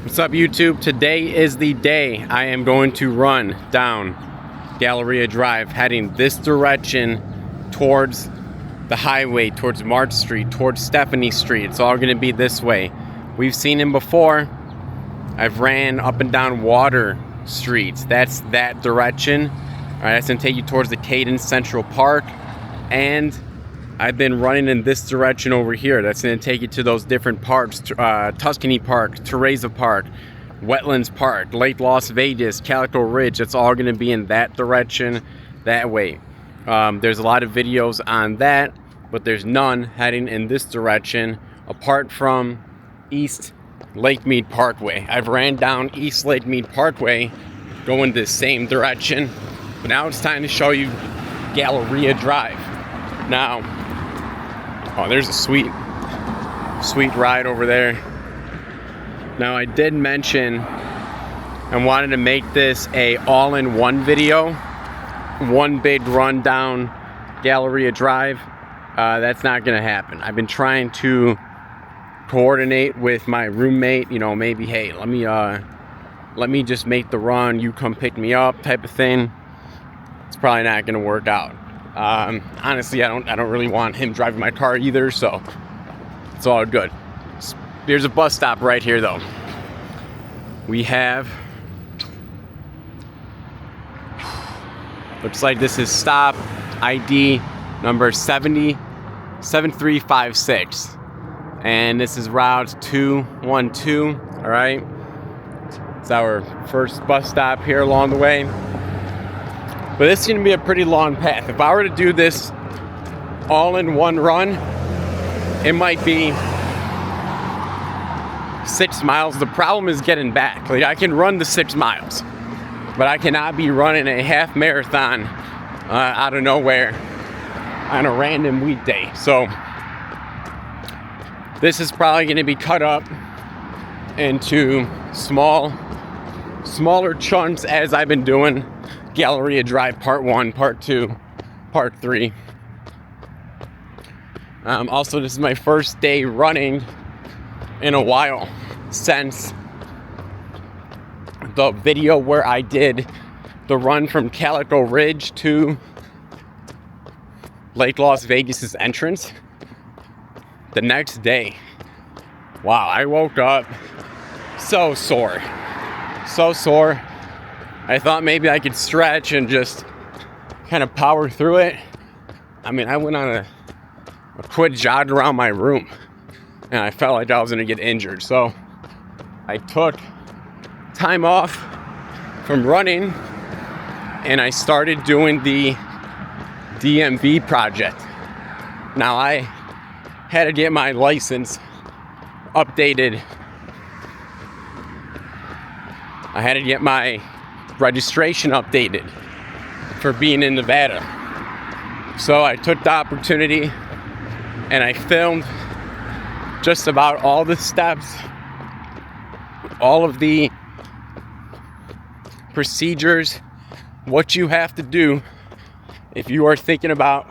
What's up, YouTube? Today is the day I am going to run down Galleria Drive, heading this direction towards the highway, towards March Street, towards Stephanie Street. It's all going to be this way. We've seen him before. I've ran up and down Water Streets. That's that direction. All right, that's going to take you towards the Cadence Central Park. And I've been running in this direction over here. That's going to take you to those different parks, Tuscany Park, Teresa Park, Wetlands Park, Lake Las Vegas, Calico Ridge. It's all going to be in that direction, that way. There's a lot of videos on that, but there's none heading in this direction apart from East Lake Mead Parkway. I've ran down East Lake Mead Parkway going this same direction, but now it's time to show you Galleria Drive. Now, oh, there's a sweet ride over there. Now, I did mention I wanted to make this a all-in-one video, one big run down Galleria Drive. That's not gonna happen. I've been trying to coordinate with my roommate, you know, maybe, hey, let me just make the run, you come pick me up type of thing. It's probably not gonna work out. Honestly, I don't really want him driving my car either, so it's all good. There's a bus stop right here, though. We have, looks like this is stop ID number 7356, and this is route 212. All right, it's our first bus stop here along the way. But this is going to be a pretty long path. If I were to do this all in one run, it might be 6 miles. The problem is getting back. Like, I can run the 6 miles, but I cannot be running a half marathon out of nowhere on a random weekday. So this is probably going to be cut up into smaller chunks, as I've been doing Galleria Drive Part 1, Part 2, Part 3. Also, this is my first day running in a while since the video where I did the run from Calico Ridge to Lake Las Vegas' entrance. The next day, wow, I woke up so sore. I thought maybe I could stretch and just kind of power through it. I mean, I went on a quick jog around my room, and I felt like I was going to get injured. So I took time off from running, and I started doing the DMV project. Now, I had to get my license updated. I had to get my registration updated for being in Nevada. So I took the opportunity and I filmed just about all the steps, all of the procedures, what you have to do if you are thinking about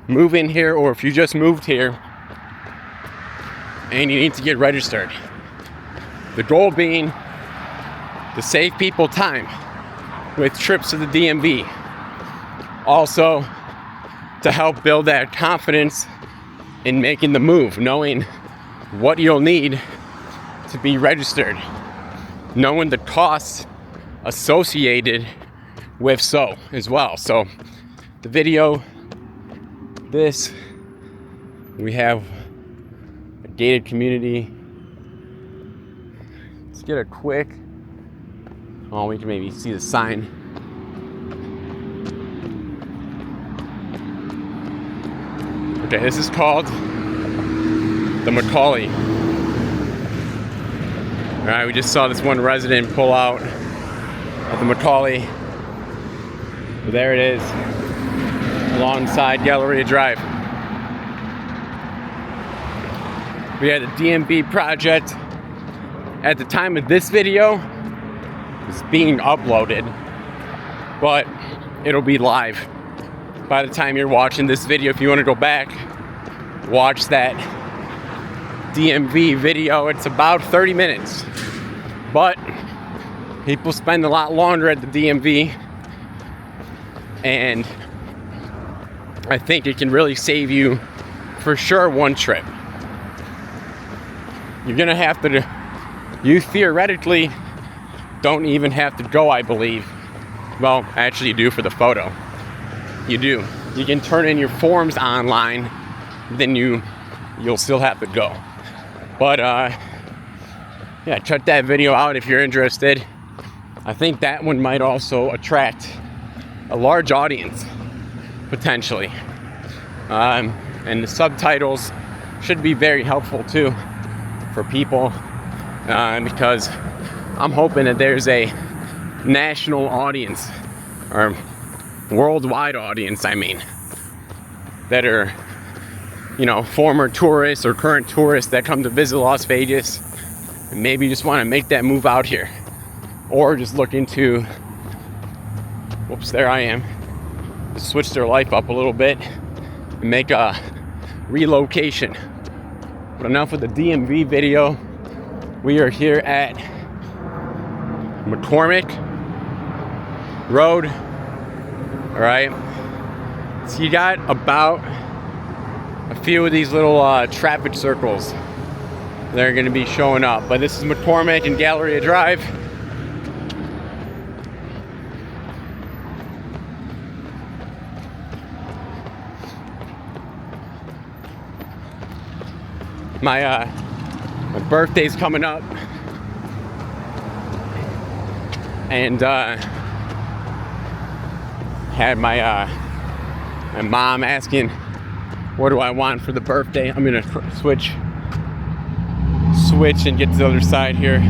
moving here, or if you just moved here and you need to get registered. The goal being to save people time with trips to the DMV. Also, to help build that confidence in making the move, knowing what you'll need to be registered, knowing the costs associated with so as well. So the video, we have a gated community. Let's get a quick, oh, we can maybe see the sign. Okay, this is called the McAuley. All right, we just saw this one resident pull out of the McAuley. There it is, alongside Galleria Drive. We had the DMV project. At the time of this video, it's being uploaded, but it'll be live by the time you're watching this video. If you want to go back, watch that DMV video. It's about 30 minutes. But people spend a lot longer at the DMV, and I think it can really save you for sure one trip. You're gonna have to, you theoretically don't even have to go, I believe. Well, actually you do for the photo. You do. You can turn in your forms online, then you'll still have to go. But yeah, check that video out if you're interested. I think that one might also attract a large audience, potentially. And the subtitles should be very helpful too for people, because I'm hoping that there's a national audience, or worldwide audience, I mean, that are, you know, former tourists or current tourists that come to visit Las Vegas and maybe just want to make that move out here, or just looking to, whoops, there I am, switch their life up a little bit and make a relocation. But enough with the DMV video. We are here at McCormick Road. All right, so you got about a few of these little traffic circles that are going to be showing up, but this is McCormick and Galleria Drive. My birthday's coming up, and had my mom asking, what do I want for the birthday? I'm gonna switch and get to the other side here.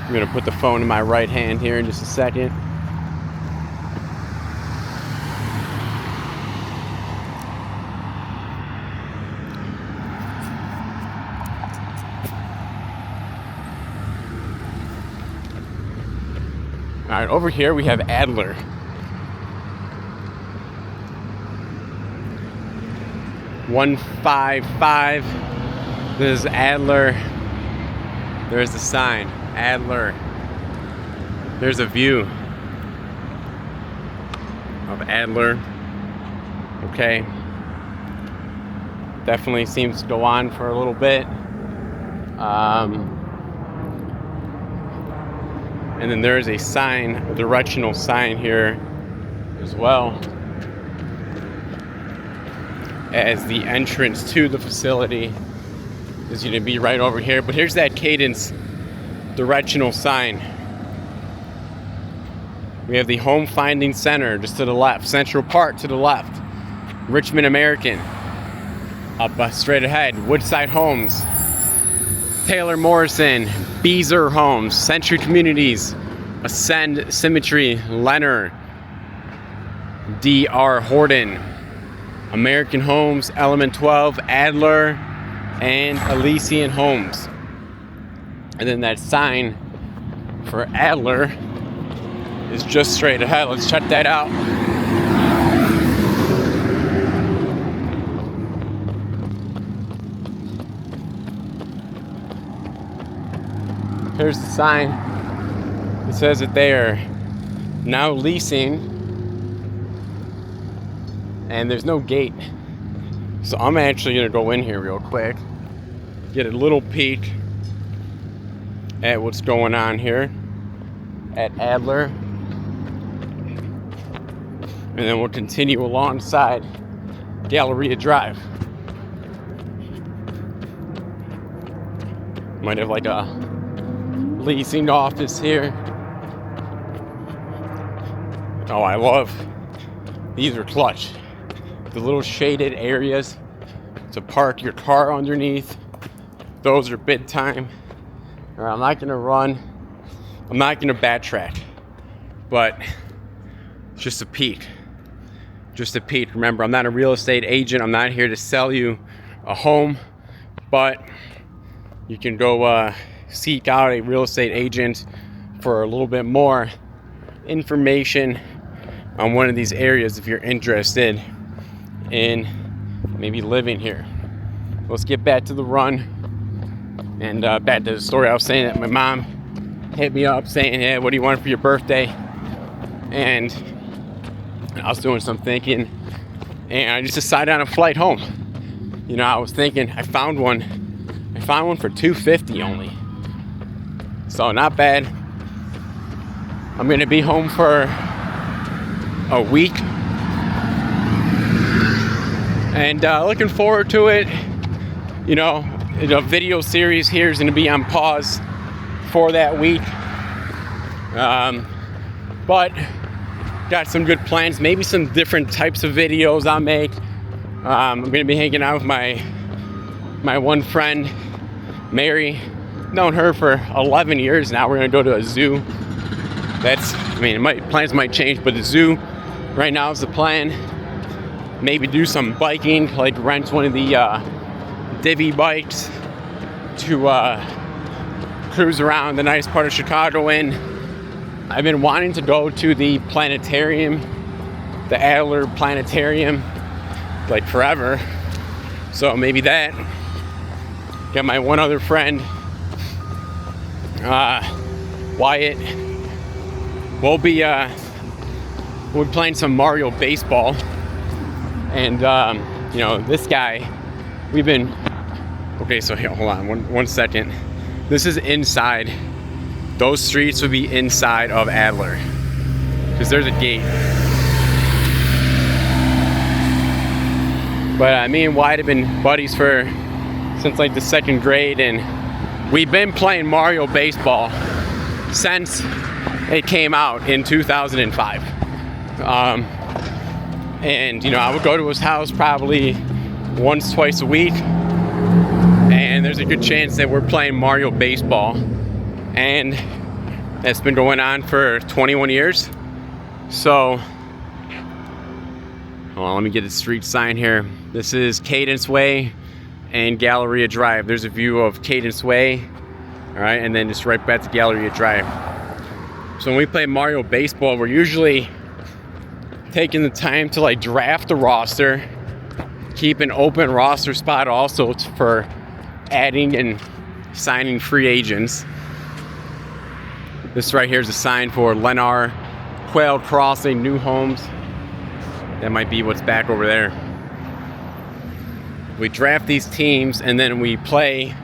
I'm gonna put the phone in my right hand here in just a second. All right, over here we have Adler. $155. This is Adler. There's the sign, Adler. There's a view of Adler. Okay. Definitely seems to go on for a little bit. And then there's a sign, a directional sign here as well, as the entrance to the facility is going to be right over here. But here's that Cadence directional sign. We have the Home Finding Center just to the left, Central Park to the left, Richmond American up straight ahead, Woodside Homes, Taylor Morrison, Beezer Homes, Century Communities, Ascend Symmetry, Leonard, DR Horton, American Homes, Element 12, Adler, and Elysian Homes. And then that sign for Adler is just straight ahead. Let's check that out. Here's the sign. It says that they are now leasing, and there's no gate. So I'm actually gonna go in here real quick, get a little peek at what's going on here at Adler, and then we'll continue alongside Galleria Drive. Might have like a leasing office here. Oh, I love, these are clutch. The little shaded areas to park your car underneath, those are bid time. I'm not gonna run, I'm not gonna backtrack, but just a peek. Just a peek. Remember, I'm not a real estate agent. I'm not here to sell you a home, but you can go seek out a real estate agent for a little bit more information on one of these areas if you're interested in maybe living here. Let's get back to the run and back to the story. I was saying that my mom hit me up saying, hey, what do you want for your birthday? And I was doing some thinking, and I just decided on a flight home. You know, I was thinking, I found one for $250 only. So not bad. I'm gonna be home for a week. And looking forward to it. You know, the video series here is gonna be on pause for that week. But got some good plans, maybe some different types of videos I'll make. I'm gonna be hanging out with my one friend, Mary. Known her for 11 years now. We're gonna go to a zoo. Plans might change, but the zoo right now is the plan. Maybe do some biking, like rent one of the divvy bikes to cruise around the nice part of Chicago in. I've been wanting to go to the planetarium, the Adler Planetarium, like forever. So maybe that. Got my one other friend, Wyatt. We'll be playing some Mario baseball. And you know, this guy, okay, so here, hold on one second. This is inside. Those streets would be inside of Adler, because there's a gate. But me and Wyatt have been buddies since like the second grade, and we've been playing Mario baseball since it came out in 2005. And you know, I would go to his house probably once, twice a week, and there's a good chance that we're playing Mario baseball. And that's been going on for 21 years. So, hold on, let me get the street sign here. This is Cadence Way and Galleria Drive. There's a view of Cadence Way, all right, and then just right back to Galleria Drive. So when we play Mario baseball, we're usually taking the time to like draft a roster, keep an open roster spot also for adding and signing free agents. This right here is a sign for Lennar, Quail Crossing, New Homes. That might be what's back over there. We draft these teams and then we play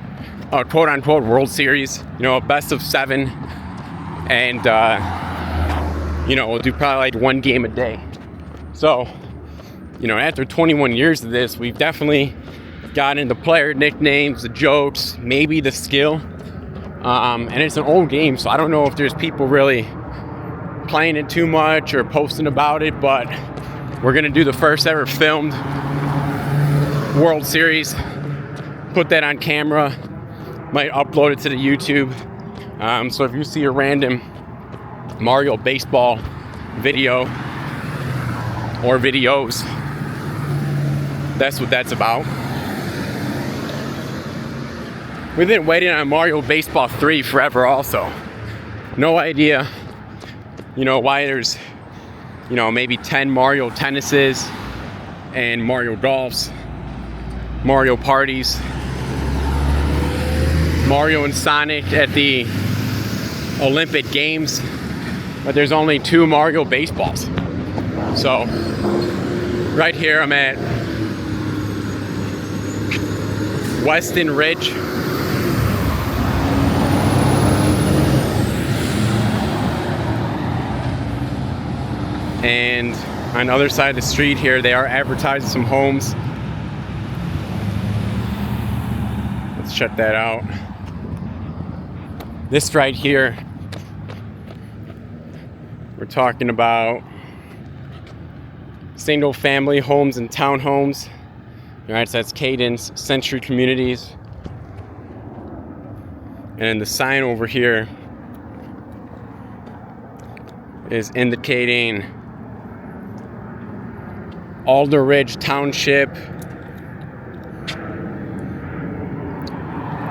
a quote-unquote World Series, you know, a best of 7. And, you know, we'll do probably like one game a day. So, you know, after 21 years of this, we've definitely gotten into player nicknames, the jokes, maybe the skill. And it's an old game, so I don't know if there's people really playing it too much or posting about it, but we're going to do the first ever filmed World Series, put that on camera, might upload it to the YouTube. So if you see a random Mario baseball video or videos, that's what that's about. We've been waiting on Mario Baseball 3 forever also. No idea, you know, why there's, you know, maybe 10 Mario Tennises and Mario Golfs, Mario Parties, Mario and Sonic at the Olympic Games, but there's only 2 Mario Baseballs. So, right here I'm at Weston Ridge. And on the other side of the street here, they are advertising some homes. Let's check that out. This right here, we're talking about single family homes and townhomes. All right, so that's Cadence, Century Communities. And the sign over here is indicating Alderidge Township,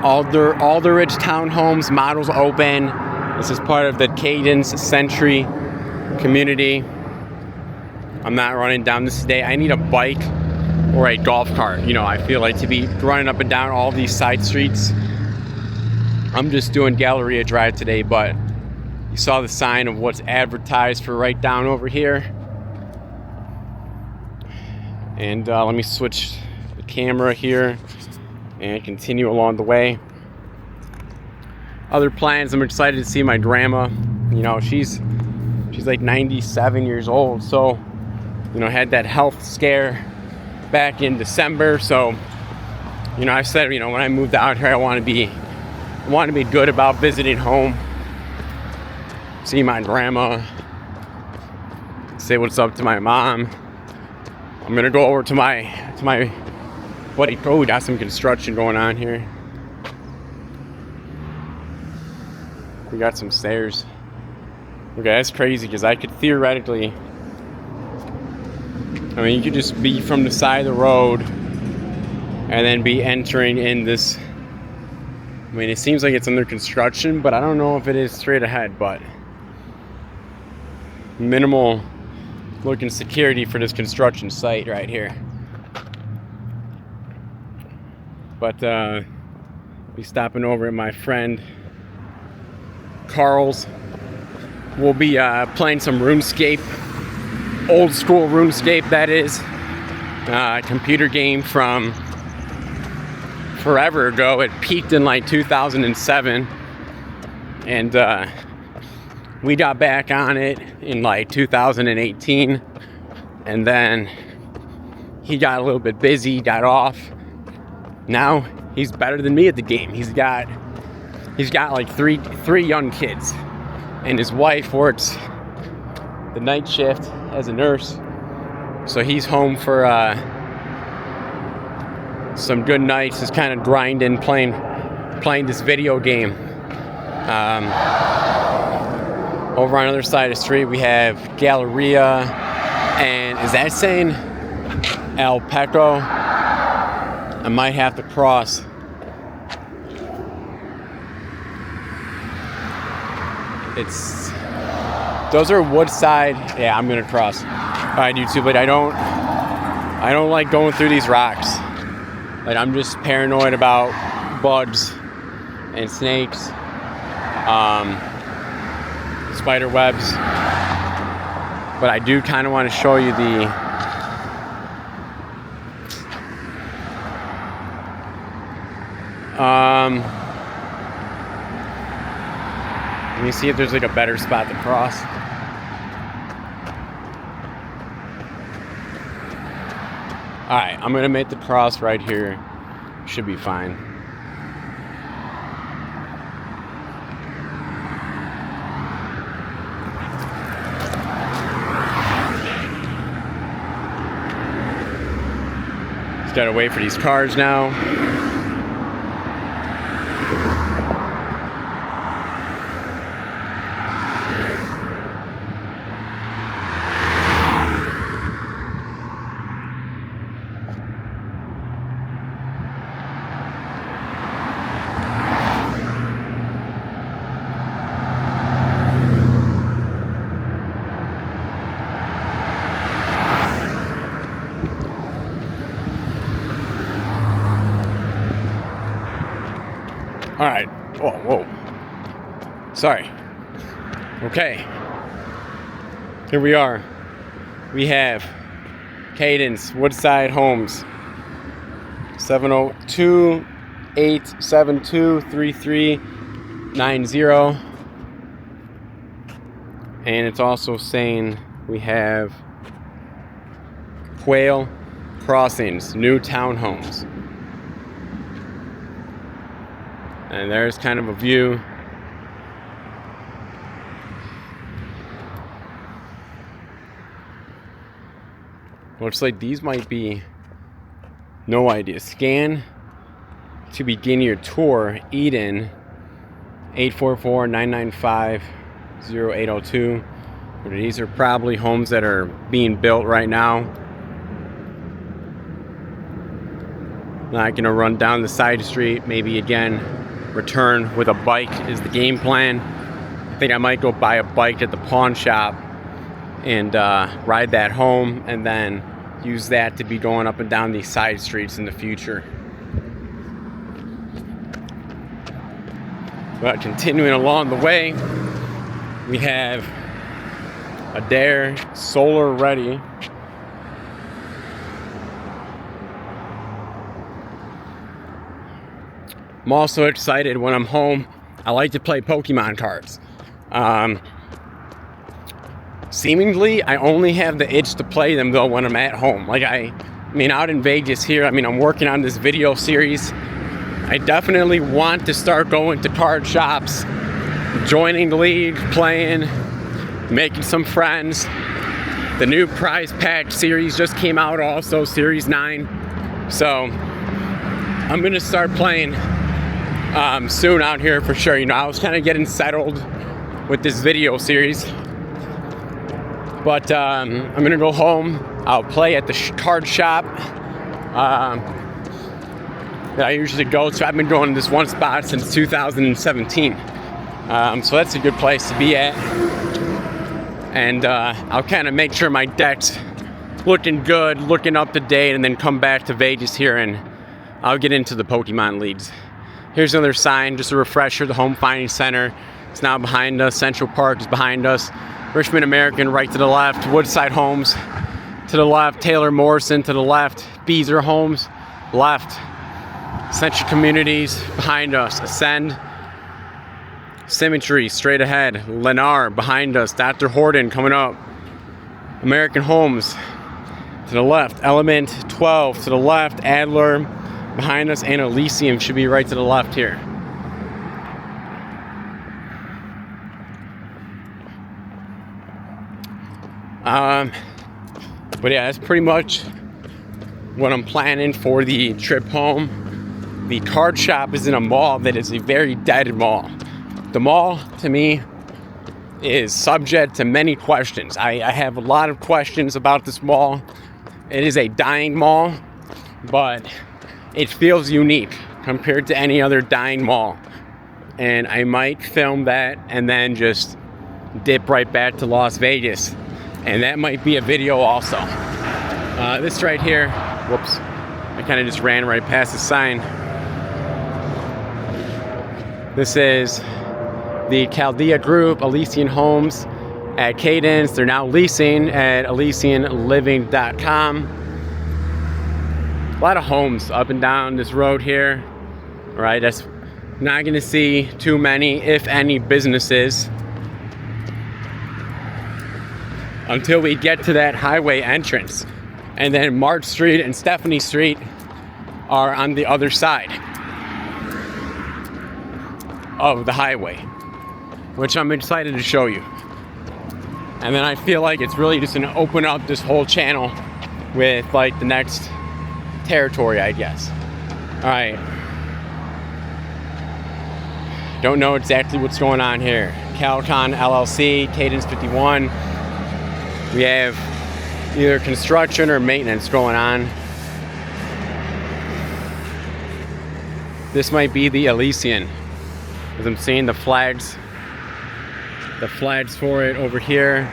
Alderidge Townhomes, models open. This is part of the Cadence Century community. I'm not running down this today. I need a bike or a golf cart. You know, I feel like to be running up and down all these side streets. I'm just doing Galleria Drive today, but you saw the sign of what's advertised for right down over here. And let me switch the camera here and continue along the way. Other plans, I'm excited to see my grandma. You know, she's like 97 years old, so you know, had that health scare back in December. So you know, I said, you know, when I moved out here, I want to be good about visiting home, see my grandma, say what's up to my mom. I'm gonna go over to my buddy. Oh, we got some construction going on here. We got some stairs. Okay, that's crazy because I could theoretically, I mean, you could just be from the side of the road and then be entering in this. I mean, it seems like it's under construction, but I don't know if it is straight ahead, but minimal looking security for this construction site right here. But be stopping over at my friend Carl's. We'll be playing some RuneScape, old school RuneScape that is, computer game from forever ago. It peaked in like 2007, and we got back on it in like 2018, and then he got a little bit busy, got off. Now he's better than me at the game. He's got like three young kids, and his wife works the night shift as a nurse, so he's home for some good nights, just kind of grinding, playing this video game. Over on the other side of the street, we have Galleria, and is that saying El Pecco? I might have to cross. Those are Woodside. Yeah, I'm gonna cross. All right, YouTube, but I don't like going through these rocks. Like, I'm just paranoid about bugs and snakes, spider webs. But I do kind of want to show you the let me see if there's like a better spot to cross. Alright, I'm gonna make the cross right here. Should be fine. Just gotta wait for these cars now. All right. Oh, whoa. Sorry. Okay. Here we are. We have Cadence, Woodside Homes, 702-872-3390. And it's also saying we have Quail Crossings, new townhomes. And there's kind of a view. Looks like these might be, no idea. Scan to begin your tour, Eden, 844-995-0802. These are probably homes that are being built right now. Not gonna run down the side street, maybe again return with a bike is the game plan. I think I might go buy a bike at the pawn shop and ride that home, and then use that to be going up and down these side streets in the future. But continuing along the way, we have Adair solar ready. I'm also excited when I'm home. I like to play Pokemon cards. Seemingly, I only have the itch to play them though when I'm at home. Like I mean, out in Vegas here, I mean, I'm working on this video series. I definitely want to start going to card shops, joining the league, playing, making some friends. The new prize pack series just came out also, Series 9. So I'm gonna start playing soon out here for sure. You know, I was kind of getting settled with this video series. But I'm gonna go home. I'll play at the card shop that I usually go to. I've been going to this one spot since 2017. So that's a good place to be at. And I'll kind of make sure my deck's looking good, looking up to date, and then come back to Vegas here and I'll get into the Pokemon leagues. Here's another sign, just a refresher, the Home Finding Center. It's now behind us. Central Park is behind us. Richmond American right to the left. Woodside Homes to the left. Taylor Morrison to the left. Beezer Homes left. Central Communities behind us. Ascend. Symmetry straight ahead. Lennar behind us. Dr. Horton coming up. American Homes to the left. Element 12 to the left. Adler behind us. And Elysian should be right to the left here. But yeah, that's pretty much what I'm planning for the trip home. The card shop is in a mall that is a very dead mall. The mall, to me, is subject to many questions. I have a lot of questions about this mall. It is a dying mall, but it feels unique compared to any other dying mall. And I might film that and then just dip right back to Las Vegas. And that might be a video also. This right here, whoops, I kind of just ran right past the sign. This is the Chaldea Group, Elysian Homes at Cadence. They're now leasing at ElysianLiving.com. A lot of homes up and down this road here. All right, that's not gonna see too many, if any, businesses until we get to that highway entrance. And then March Street and Stephanie Street are on the other side of the highway, which I'm excited to show you. And then I feel like it's really just gonna open up this whole channel with like the next territory, I guess. All right. Don't know exactly what's going on here. Calcon LLC, Cadence 51. We have either construction or maintenance going on. This might be the Elysian, because I'm seeing the flags for it over here.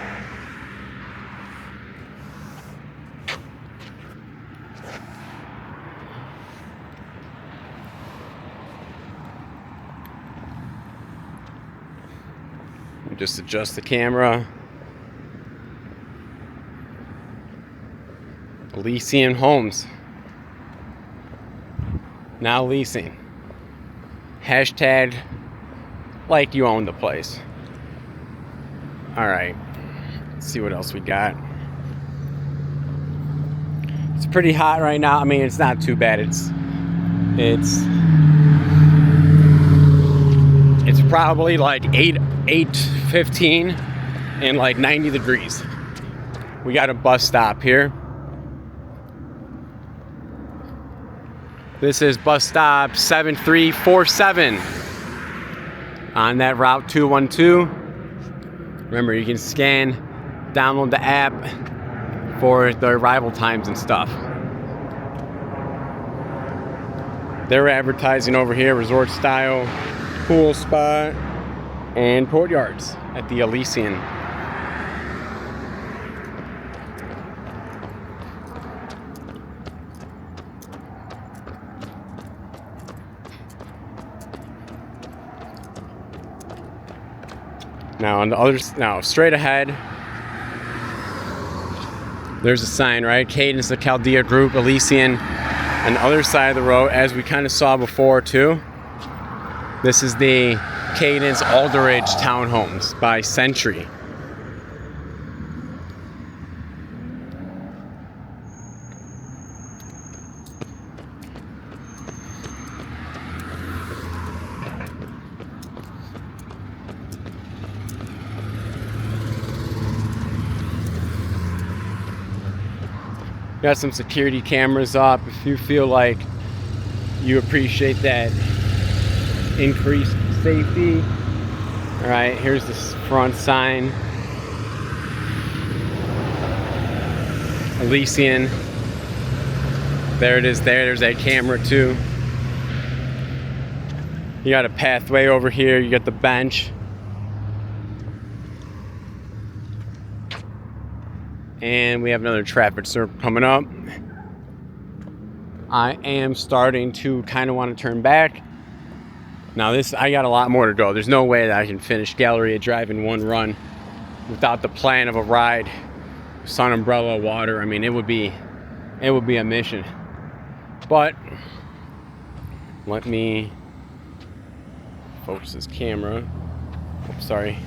Just adjust the camera. Elysian Homes. Now leasing. Hashtag like you own the place. Alright. Let's see what else we got. It's pretty hot right now. I mean, it's not too bad. It's probably like 8:15 and like 90 degrees. We got a bus stop here. This is bus stop 7347 on that route 212. Remember, you can scan, download the app for the arrival times and stuff. They're advertising over here, resort style, pool spot, and courtyards at the Elysian. Now on the other, now straight ahead, there's a sign, right? Cadence, the Chaldea Group, Elysian. On the other side of the road, as we kind of saw before too, this is the Cadence Alderidge Townhomes by Century. Got some security cameras up if you feel like you appreciate that increased safety. All right, here's the front sign. Elysian. There it is there. There's that camera too. You got a pathway over here. You got the bench. And we have another traffic circle coming up. I am starting to kind of want to turn back. Now I got a lot more to go. There's no way that I can finish Galleria Drive in one run without the plan of a ride, sun umbrella, water. I mean, it would be a mission. But let me focus this camera. Oops, sorry.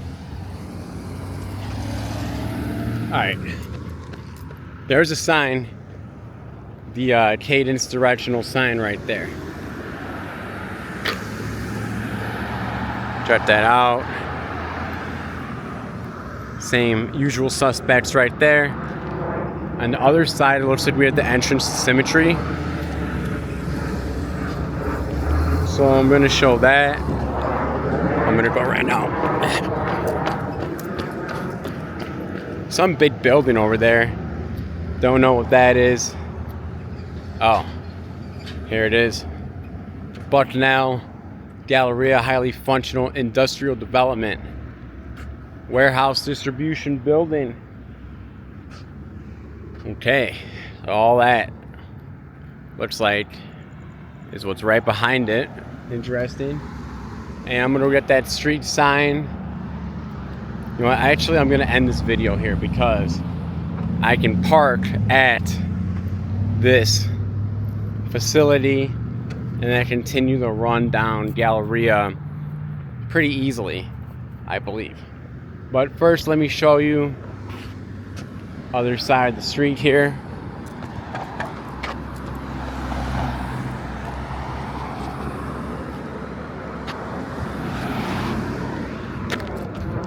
All right. There's a sign, the Cadence directional sign right there. Check that out. Same usual suspects right there. On the other side, it looks like we have the entrance to Symmetry. So I'm going to show that. I'm going to go right now. Some big building over there. Don't know what that is. Oh, here it is. Becknell Galleria, highly functional industrial development. Warehouse distribution building. Okay, all that looks like is what's right behind it. Interesting. And I'm gonna get that street sign. You know what, actually I'm gonna end this video here because I can park at this facility and then continue the run down Galleria pretty easily, I believe. But first, let me show you other side of the street here.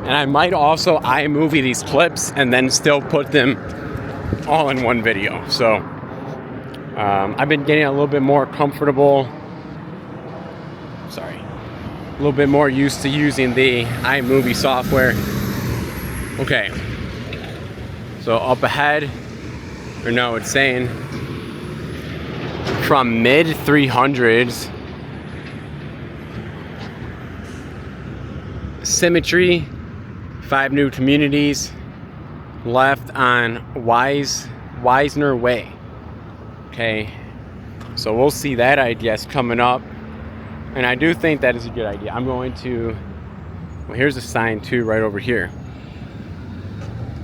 And I might also iMovie these clips and then still put them all in one video. So I've been getting a little bit more comfortable. Sorry. A little bit more used to using the iMovie software. Okay. So up ahead, or no, it's saying from mid 300s, Symmetry, 5 new communities left on Wisner Way. Okay, so we'll see that, I guess, coming up. And I do think that is a good idea. I'm going to, well, here's a sign too right over here.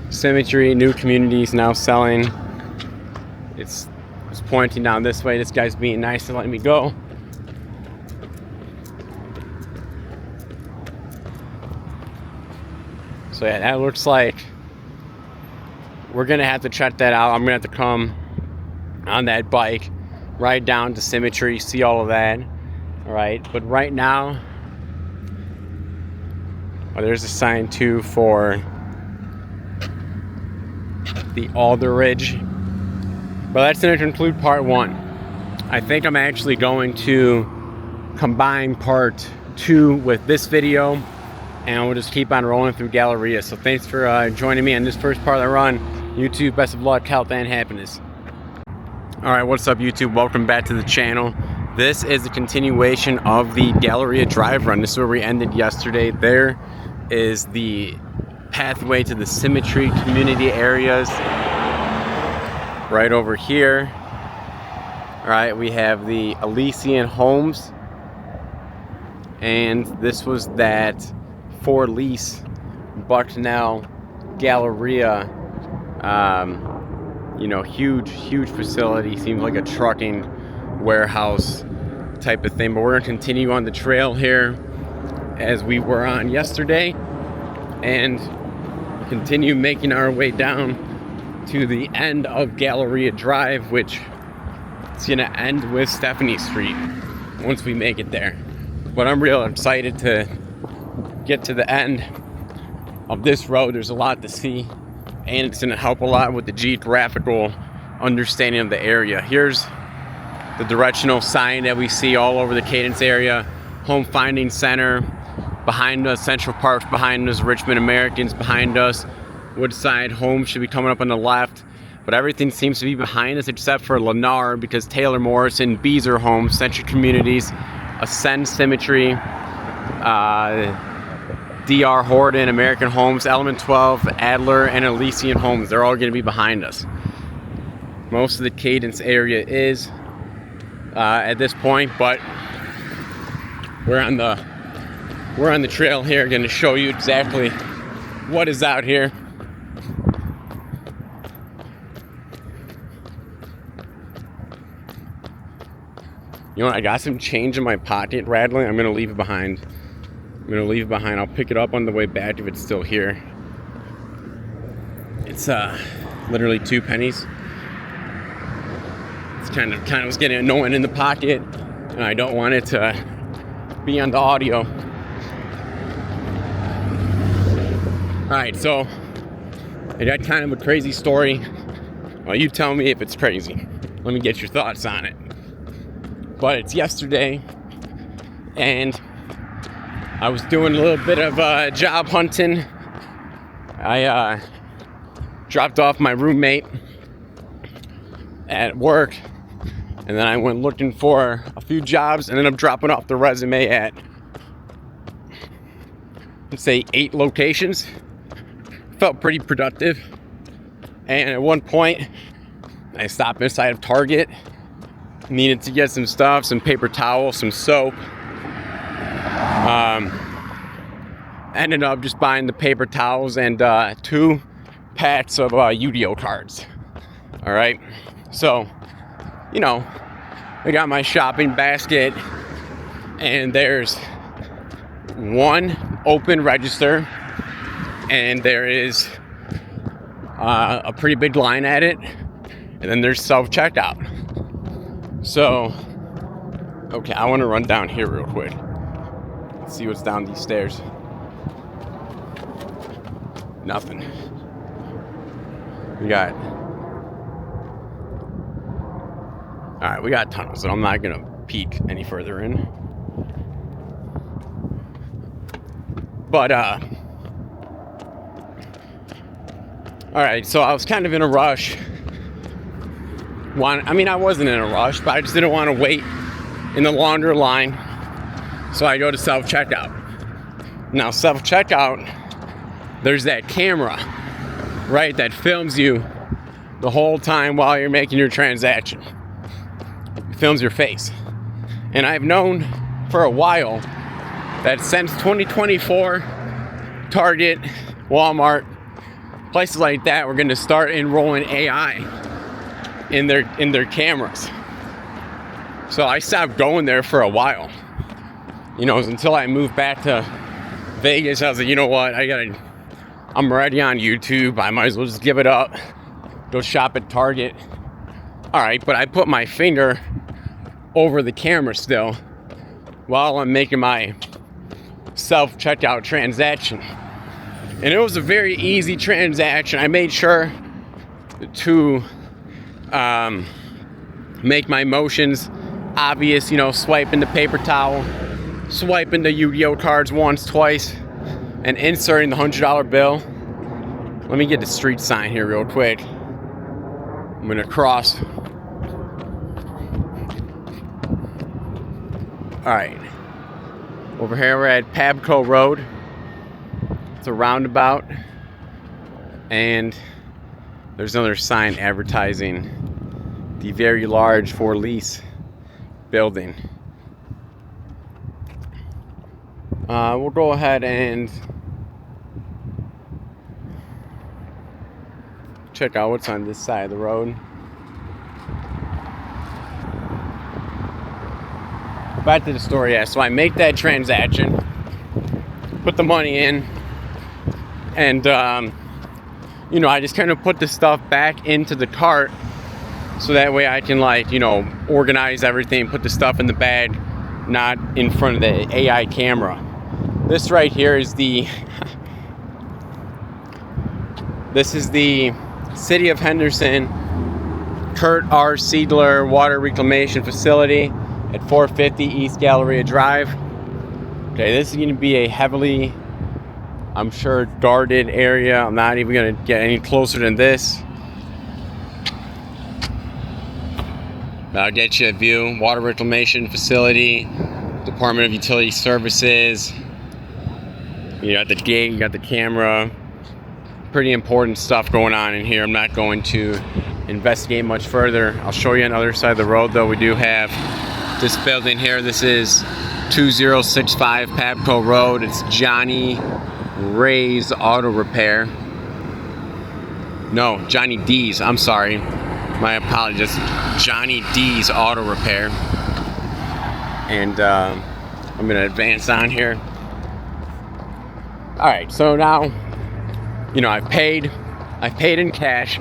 Symmetry, new communities now selling. It's pointing down this way. This guy's being nice and letting me go. So yeah, that looks like we're gonna have to check that out. I'm gonna have to come on that bike, ride down to Symmetry, see all of that. All right, but right now, there's a sign too for the Alderidge. But that's going to conclude part 1. I think I'm actually going to combine part 2 with this video, and we'll just keep on rolling through Galleria. So thanks for joining me on this first part of the run. YouTube, best of luck, health, and happiness. All right, what's up, YouTube? Welcome back to the channel. This is the continuation of the Galleria Drive run. This is where we ended yesterday. There is the pathway to the Symmetry community areas right over here. All right, we have the Elysian Homes, and this was that for lease Becknell Galleria. Huge facility. Seems like a trucking warehouse type of thing. But we're gonna continue on the trail here as we were on yesterday and continue making our way down to the end of Galleria Drive, which is gonna end with Stephanie Street once we make it there. But I'm real excited to get to the end of this road. There's a lot to see, and it's gonna help a lot with the geographical understanding of the area. Here's the directional sign that we see all over the Cadence area. Home Finding Center behind us, Central Park's behind us, Richmond Americans behind us, Woodside Homes should be coming up on the left, but everything seems to be behind us except for Lennar, because Taylor Morrison, Beezer Homes, Century Communities, Ascend Symmetry, DR Horton, American Homes, Element 12, Adler, and Elysian Homes. They're all going to be behind us. Most of the Cadence area is at this point, but we're on the trail here, going to show you exactly what is out here. You know what? I got some change in my pocket rattling. I'm going to leave it behind. I'll pick it up on the way back if it's still here. It's literally 2 pennies. It's kind of was getting annoying in the pocket, and I don't want it to be on the audio. Alright, so I got kind of a crazy story. Well, you tell me if it's crazy. Let me get your thoughts on it. But it's yesterday, and I was doing a little bit of job hunting. I dropped off my roommate at work, and then I went looking for a few jobs, and then I'm dropping off the resume at, let's say, 8 locations. Felt pretty productive. And at one point, I stopped inside of Target. Needed to get some stuff, some paper towels, some soap. Ended up just buying the paper towels and 2 packs of UDO cards. All right, so I got my shopping basket, and there's 1 open register, and there is a pretty big line at it, and then there's self-checkout. So, okay, I want to run down here real quick. Let's see what's down these stairs. Nothing. We got tunnels, and I'm not gonna peek any further in. But alright, so I was kind of in a rush. I wasn't in a rush, but I just didn't want to wait in the longer line. So I go to self-checkout. Now, self-checkout, there's that camera, right, that films you the whole time while you're making your transaction. It films your face. And I've known for a while that since 2024, Target, Walmart, places like that, we're going to start enrolling AI in their cameras. So I stopped going there for a while. Until I moved back to Vegas, I was like, you know what? I'm already on YouTube. I might as well just give it up. Go shop at Target. All right, but I put my finger over the camera still while I'm making my self-checkout transaction. And it was a very easy transaction. I made sure to make my motions obvious, swiping the paper towel, swiping the UDO cards once, twice, and inserting the $100 bill. Let me get the street sign here real quick. I'm gonna cross. Alright. Over here we're at Pabco Road. It's a roundabout. And there's another sign advertising the very large for lease building. We'll go ahead and check out what's on this side of the road. Back to the story, yeah. So I make that transaction, put the money in, and you know, I just kind of put the stuff back into the cart so that way I can, like, you know, organize everything, put the stuff in the bag, not in front of the AI camera. This right here is the this is the City of Henderson Kurt R. Segler Water Reclamation Facility at 450 East Galleria Drive. Okay, this is going to be a heavily, I'm sure, guarded area. I'm not even going to get any closer than this. I'll get you a view. Water Reclamation Facility, Department of Utility Services. You got the gate, you got the camera. Pretty important stuff going on in here. I'm not going to investigate much further. I'll show you on the other side of the road, though. We do have this building here. This is 2065 Pabco Road. It's Johnny Ray's Auto Repair. No, Johnny D's. I'm sorry. My apologies. Johnny D's Auto Repair. And I'm going to advance on here. Alright, so now, you know, I've paid in cash,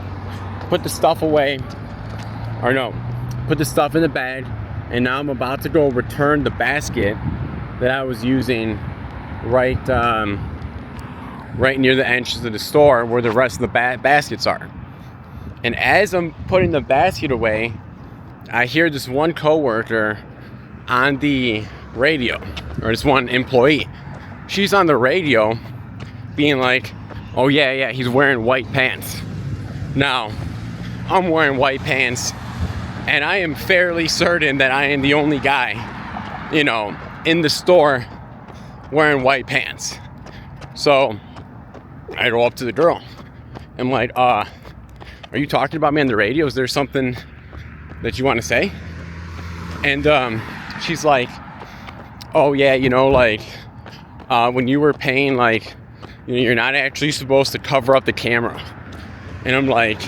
put the stuff away, or no, put the stuff in the bag, and now I'm about to go return the basket that I was using right near the entrance of the store where the rest of the baskets are. And as I'm putting the basket away, I hear this one coworker on the radio, or this one employee. She's on the radio being like, oh yeah, he's wearing white pants. Now, I'm wearing white pants, and I am fairly certain that I am the only guy, you know, in the store wearing white pants. So I go up to the girl. I'm like, are you talking about me on the radio? Is there something that you want to say? And she's like, oh yeah, you know, like when you were paying, like, you know, you're not actually supposed to cover up the camera. And I'm like,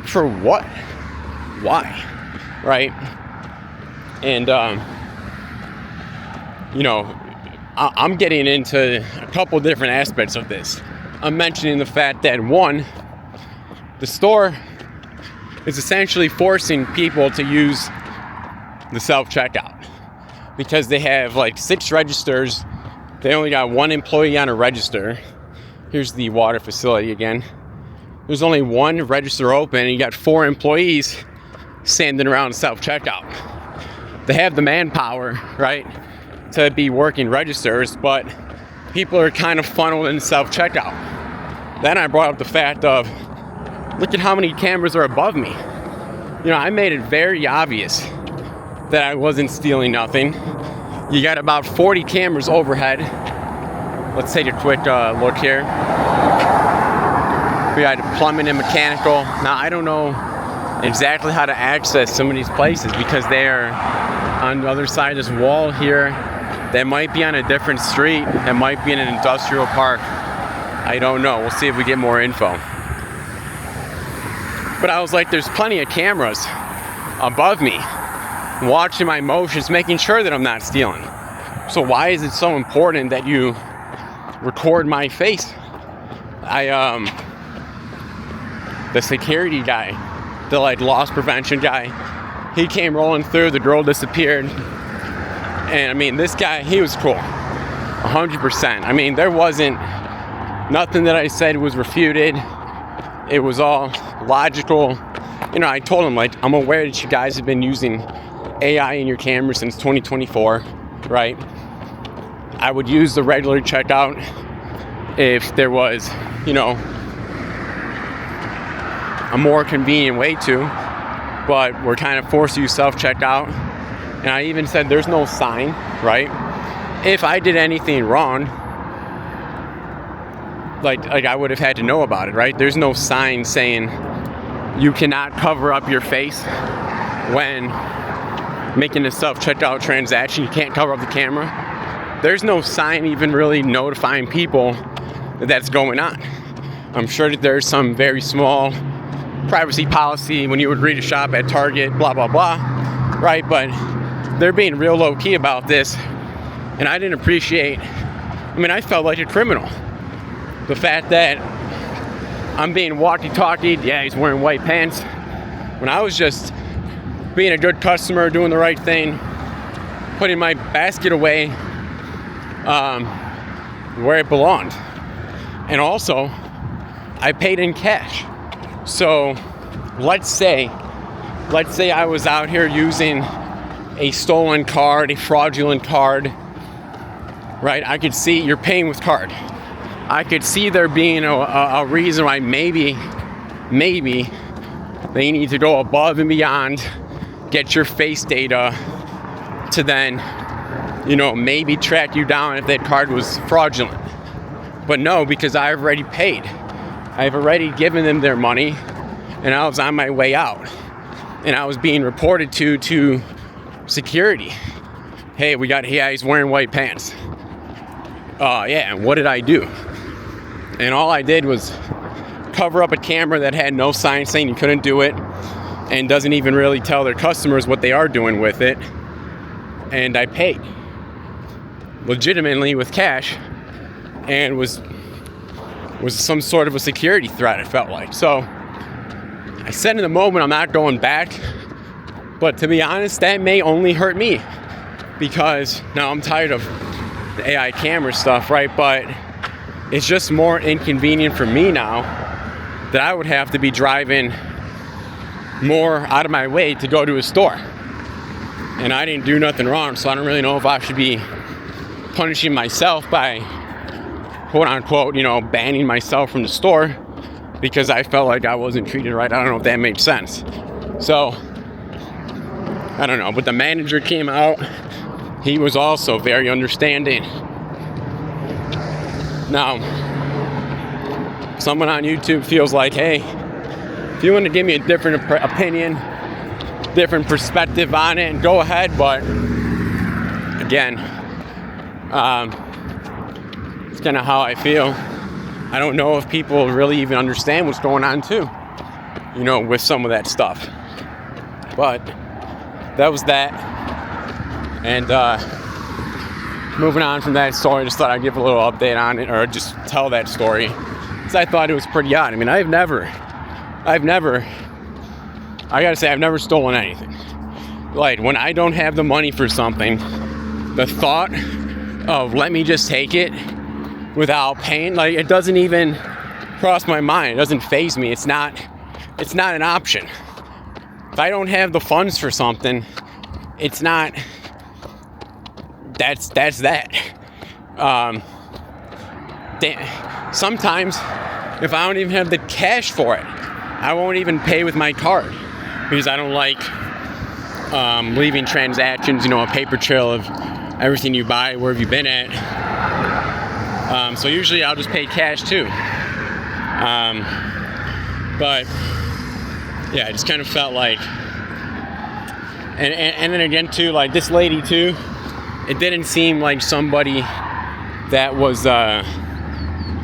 for what? Why? Right? And you know, I'm getting into a couple different aspects of this. I'm mentioning the fact that, one, the store is essentially forcing people to use the self-checkout because they have like 6 registers. They only got 1 employee on a register. Here's the water facility again. There's only 1 register open, and you got 4 employees standing around self-checkout. They have the manpower, right, to be working registers, but people are kind of funneled in self-checkout. Then I brought up the fact of, look at how many cameras are above me. You know, I made it very obvious that I wasn't stealing nothing. You got about 40 cameras overhead. Let's take a quick look here. We got plumbing and mechanical. Now, I don't know exactly how to access some of these places because they are on the other side of this wall here. That might be on a different street. That might be in an industrial park. I don't know. We'll see if we get more info. But I was like, there's plenty of cameras above me, watching my motions, making sure that I'm not stealing. So why is it so important that you record my face? The security guy, the like loss prevention guy, he came rolling through, the girl disappeared. And I mean, this guy, he was cool, 100%. I mean, there wasn't, nothing that I said was refuted. It was all logical. You know, I told him, like, I'm aware that you guys have been using AI in your camera since 2024, right? I would use the regular checkout if there was, you know, a more convenient way to, but we're kind of forced to use self-checkout. And I even said there's no sign, right? If I did anything wrong, like I would have had to know about it, right? There's no sign saying you cannot cover up your face when making a self-checkout transaction. You can't cover up the camera. There's no sign even really notifying people that that's going on. I'm sure that there's some very small privacy policy when you would read a shop at Target, blah, blah, blah, right? But they're being real low-key about this, and I didn't appreciate, I felt like a criminal. The fact that I'm being walkie-talkied, yeah, he's wearing white pants, when I was just being a good customer, doing the right thing, putting my basket away where it belonged. And also, I paid in cash. So let's say I was out here using a stolen card, a fraudulent card, right? I could see you're paying with card. I could see there being a reason why maybe they need to go above and beyond, get your face data to then, maybe track you down if that card was fraudulent. But no, because I've already paid. I've already given them their money, and I was on my way out. And I was being reported to security. Hey, he's wearing white pants. Yeah, and what did I do? And all I did was cover up a camera that had no sign saying you couldn't do it, and doesn't even really tell their customers what they are doing with it. And I paid legitimately with cash, and was some sort of a security threat, it felt like. So I said in the moment, I'm not going back. But to be honest, that may only hurt me, because now I'm tired of the AI camera stuff, right? But it's just more inconvenient for me now that I would have to be driving more out of my way to go to a store. And I didn't do nothing wrong, so I don't really know if I should be punishing myself by, quote unquote, banning myself from the store because I felt like I wasn't treated right. I don't know if that makes sense. So, I don't know. But the manager came out. He was also very understanding. Now, someone on YouTube feels like, hey, if you want to give me a different opinion, different perspective on it, go ahead. But again, it's kind of how I feel. I don't know if people really even understand what's going on too, with some of that stuff. But that was that. And moving on from that story, I just thought I'd give a little update on it, or just tell that story, because I thought it was pretty odd. I've never, I gotta say, I've never stolen anything. Like, when I don't have the money for something, the thought of let me just take it without paying, like, it doesn't even cross my mind. It doesn't faze me. It's not an option. If I don't have the funds for something, it's not, that's that. Sometimes, if I don't even have the cash for it, I won't even pay with my card, because I don't like leaving transactions, a paper trail of everything you buy, where have you been at. So usually I'll just pay cash too. But yeah, I just kind of felt like, and then again too, like this lady too, it didn't seem like somebody that was, it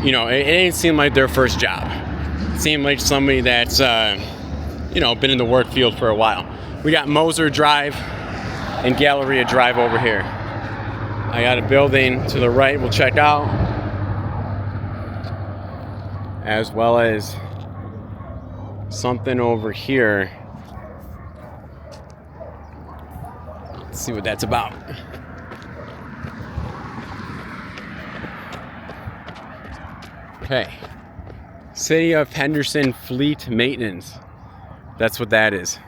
didn't seem like their first job. It seemed like somebody that's, been in the work field for a while. We got Moser Drive and Galleria Drive over here. I got a building to the right we'll check out, as well as something over here. Let's see what that's about. Okay. City of Henderson Fleet Maintenance. That's what that is.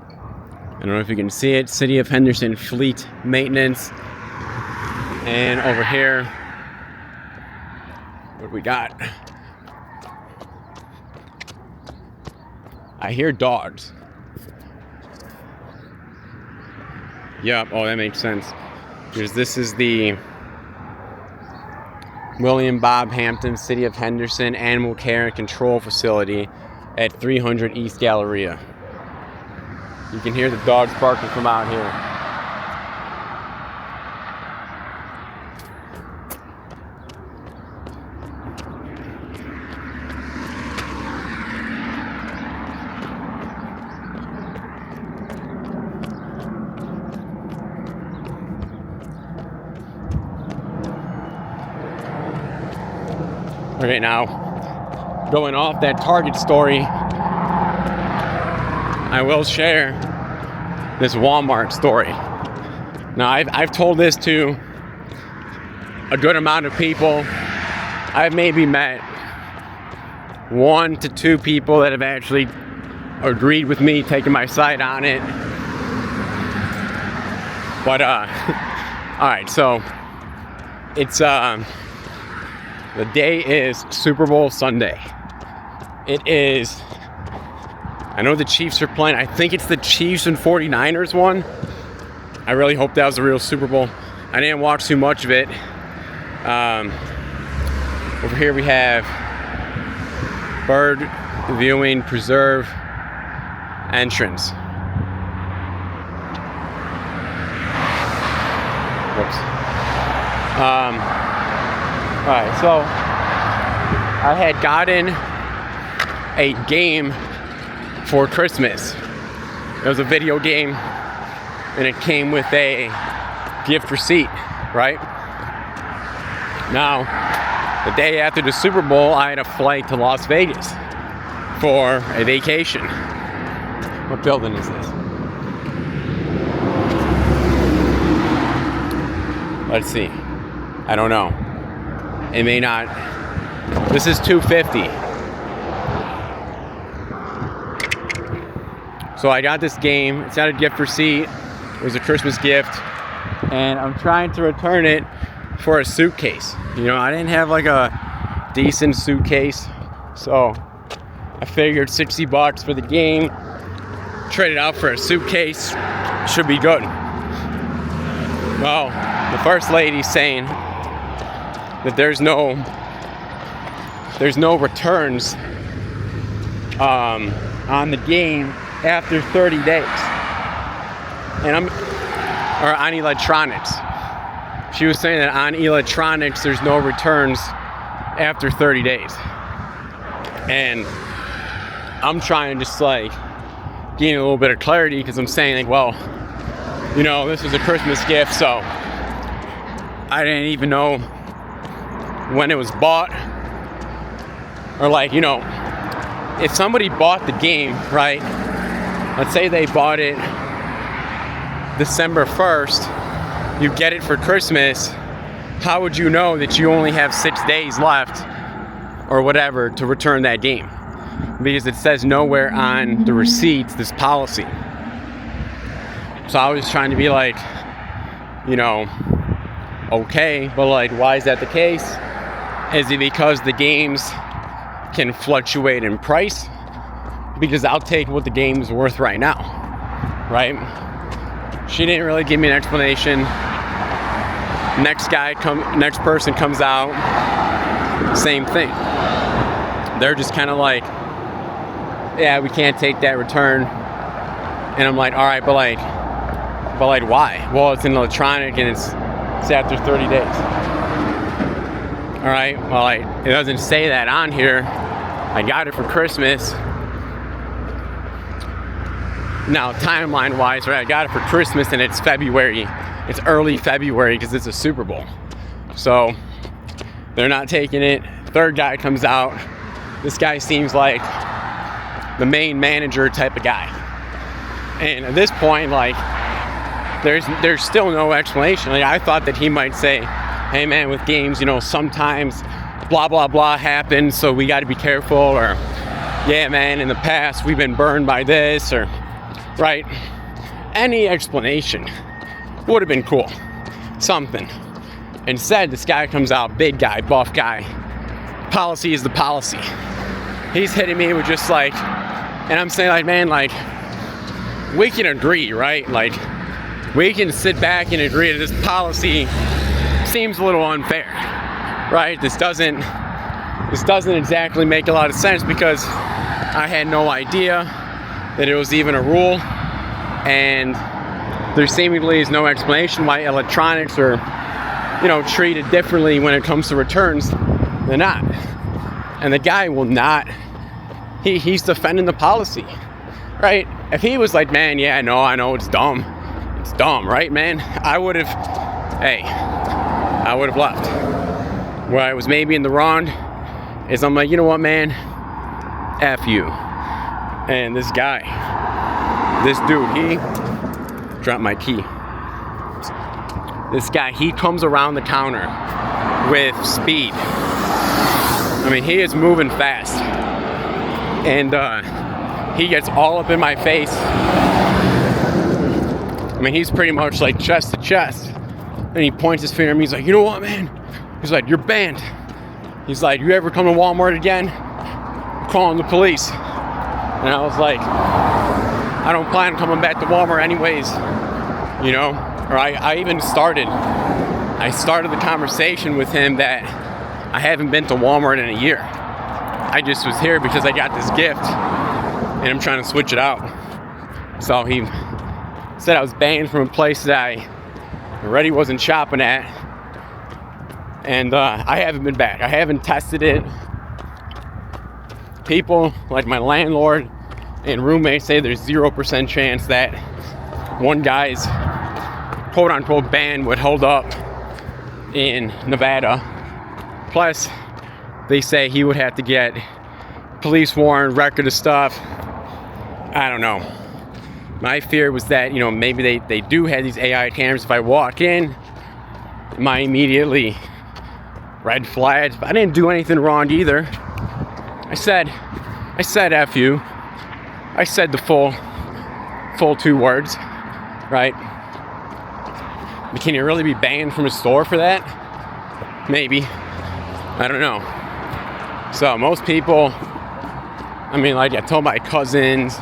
I don't know if you can see it. City of Henderson Fleet Maintenance. And over here, what do we got? I hear dogs. Yep, oh, that makes sense. Because this is the William Bob Hampton City of Henderson Animal Care and Control Facility at 300 East Galleria. You can hear the dogs barking from out here. Okay, now, going off that Target story, I will share this Walmart story. Now, I've told this to a good amount of people. I've maybe met 1 to 2 people that have actually agreed with me, taking my side on it. But, alright, so, it's, the day is Super Bowl Sunday. It is, I know the Chiefs are playing, I think it's the Chiefs and 49ers one. I really hope that was a real Super Bowl. I didn't watch too much of it. Over here we have bird viewing preserve entrance. Whoops. Alright, so I had gotten a game for Christmas. It was a video game, and it came with a gift receipt, right? Now, the day after the Super Bowl, I had a flight to Las Vegas for a vacation. What building is this? Let's see. I don't know. It may not. This is 250. So I got this game. It's not a gift receipt. It was a Christmas gift. And I'm trying to return it for a suitcase. You know, I didn't have like a decent suitcase. So I figured $60 for the game. Trade it out for a suitcase. Should be good. Well, the first lady's saying that there's no returns on the game after 30 days. And or on electronics. She was saying that on electronics there's no returns after 30 days. And I'm trying to just like gain a little bit of clarity, because I'm saying like, well, you know, this was a Christmas gift, so I didn't even know when it was bought. Or like, you know, if somebody bought the game, right? Let's say they bought it December 1st, you get it for Christmas, how would you know that you only have 6 days left or whatever to return that game? Because it says nowhere on the receipts this policy. So I was trying to be like, you know, okay, but like, why is that the case? Is it because the games can fluctuate in price? Because I'll take what the game's worth right now, right? She didn't really give me an explanation. Next person comes out, same thing. They're just kind of like, yeah, we can't take that return. And I'm like, all right, but like why? Well, it's an electronic and it's after 30 days. All right, well, it doesn't say that on here. I got it for Christmas. Now, timeline-wise, right, I got it for Christmas and it's February. It's early February because it's a Super Bowl. So, they're not taking it. Third guy comes out. This guy seems like the main manager type of guy. And at this point, like, there's still no explanation. Like, I thought that he might say, hey man, with games, you know, sometimes blah blah blah happens, so we got to be careful, or yeah man, in the past we've been burned by this, or right, any explanation would have been cool, something. Instead, this guy comes out, big guy, buff guy, policy is the policy. He's hitting me with just like, and I'm saying like, man, like, we can agree, right? Like, we can sit back and agree that this policy seems a little unfair, right? This doesn't exactly make a lot of sense, because I had no idea that it was even a rule, and there seemingly is no explanation why electronics are, you know, treated differently when it comes to returns. They're not. And the guy will not, he's defending the policy, right? If he was like, man, yeah, no, I know it's dumb, right, man? I would have left. Where I was maybe in the wrong, is I'm like, you know what, man? F you. And this guy, this dude, he dropped my key. This guy, he comes around the counter with speed. I mean, he is moving fast. And he gets all up in my face. I mean, he's pretty much like chest to chest. And he points his finger at me. He's like, you know what, man? He's like, you're banned. He's like, you ever come to Walmart again? I'm calling the police. And I was like, I don't plan on coming back to Walmart anyways. You know? Or I even started the conversation with him that I haven't been to Walmart in a year. I just was here because I got this gift and I'm trying to switch it out. So he said I was banned from a place that I already wasn't shopping at. And I haven't been back. I haven't tested it. People like my landlord and roommate say there's 0% chance that one guy's quote unquote ban would hold up in Nevada. Plus, they say he would have to get police warrant, record of stuff. I don't know. My fear was that, you know, maybe they do have these AI cameras. If I walk in, am I immediately red flagged? But I didn't do anything wrong either. I said F you. I said the full 2 words, right? But can you really be banned from a store for that? Maybe. I don't know. So most people, I mean, like I told my cousins,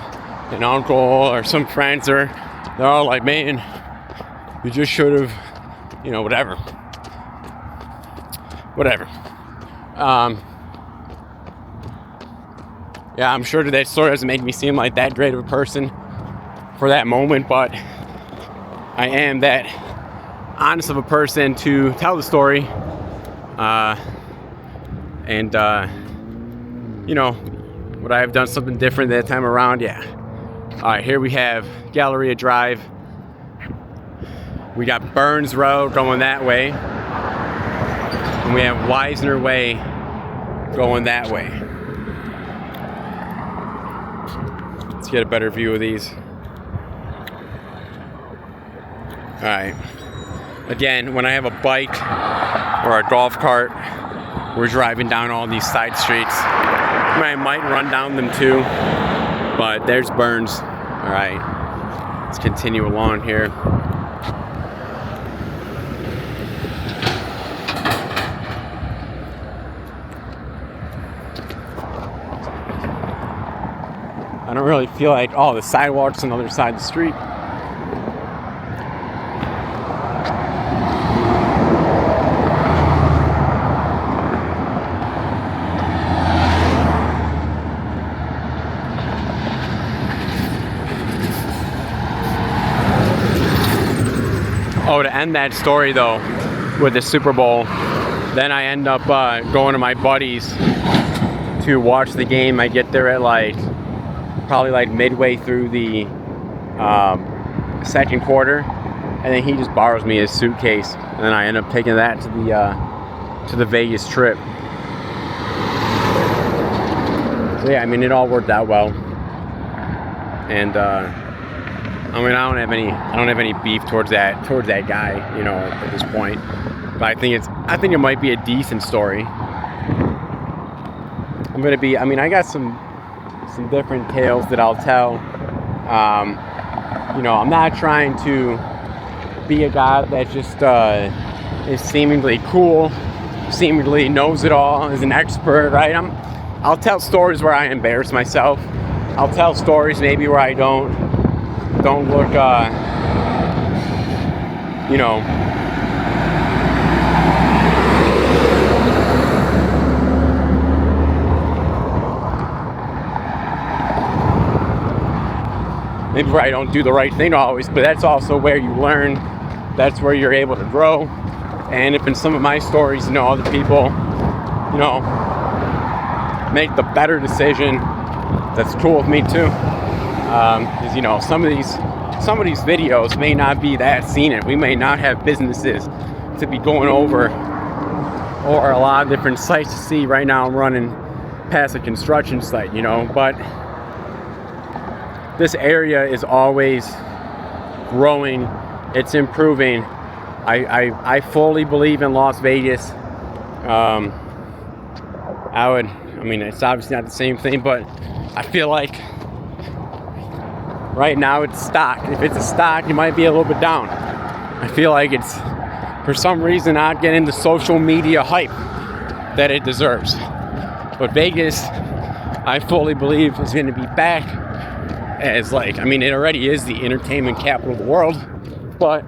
an uncle, or some friends, they're all like, man, you just should have, you know, whatever. Yeah, I'm sure that story doesn't make me seem like that great of a person for that moment, but I am that honest of a person to tell the story. You know, would I have done something different that time around? Yeah. All right, here we have Galleria Drive. We got Burns Road going that way. And we have Wisner Way going that way. Let's get a better view of these. All right. Again, when I have a bike or a golf cart, we're driving down all these side streets. I might run down them too, but there's Burns. All right, let's continue along here. I don't really feel like, oh, the sidewalk's on the other side of the street. Oh, to end that story though, with the Super Bowl, then I end up going to my buddies to watch the game. I get there at probably midway through the second quarter, and then he just borrows me his suitcase, and then I end up taking that to the Vegas trip. So yeah, I mean, it all worked out well, and I mean, I don't have any beef towards that guy, you know, at this point. But I think it might be a decent story. I got some different tales that I'll tell. You know, I'm not trying to be a guy that just is seemingly cool, seemingly knows it all, is an expert, right? I'll tell stories where I embarrass myself. I'll tell stories maybe where I don't look, you know, maybe where I don't do the right thing always, but that's also where you learn. That's where you're able to grow. And if in some of my stories, you know, other people, you know, make the better decision, that's cool with me too. Because, you know, some of these videos may not be that scenic. We may not have businesses to be going over or a lot of different sites to see. Right now I'm running past a construction site, you know, but this area is always growing, it's improving. I fully believe in Las Vegas. I mean, it's obviously not the same thing, but I feel like right now it's stock. If it's a stock, you might be a little bit down. I feel like it's, for some reason, not getting the social media hype that it deserves. But Vegas, I fully believe, is going to be back as, like, I mean, it already is the entertainment capital of the world, but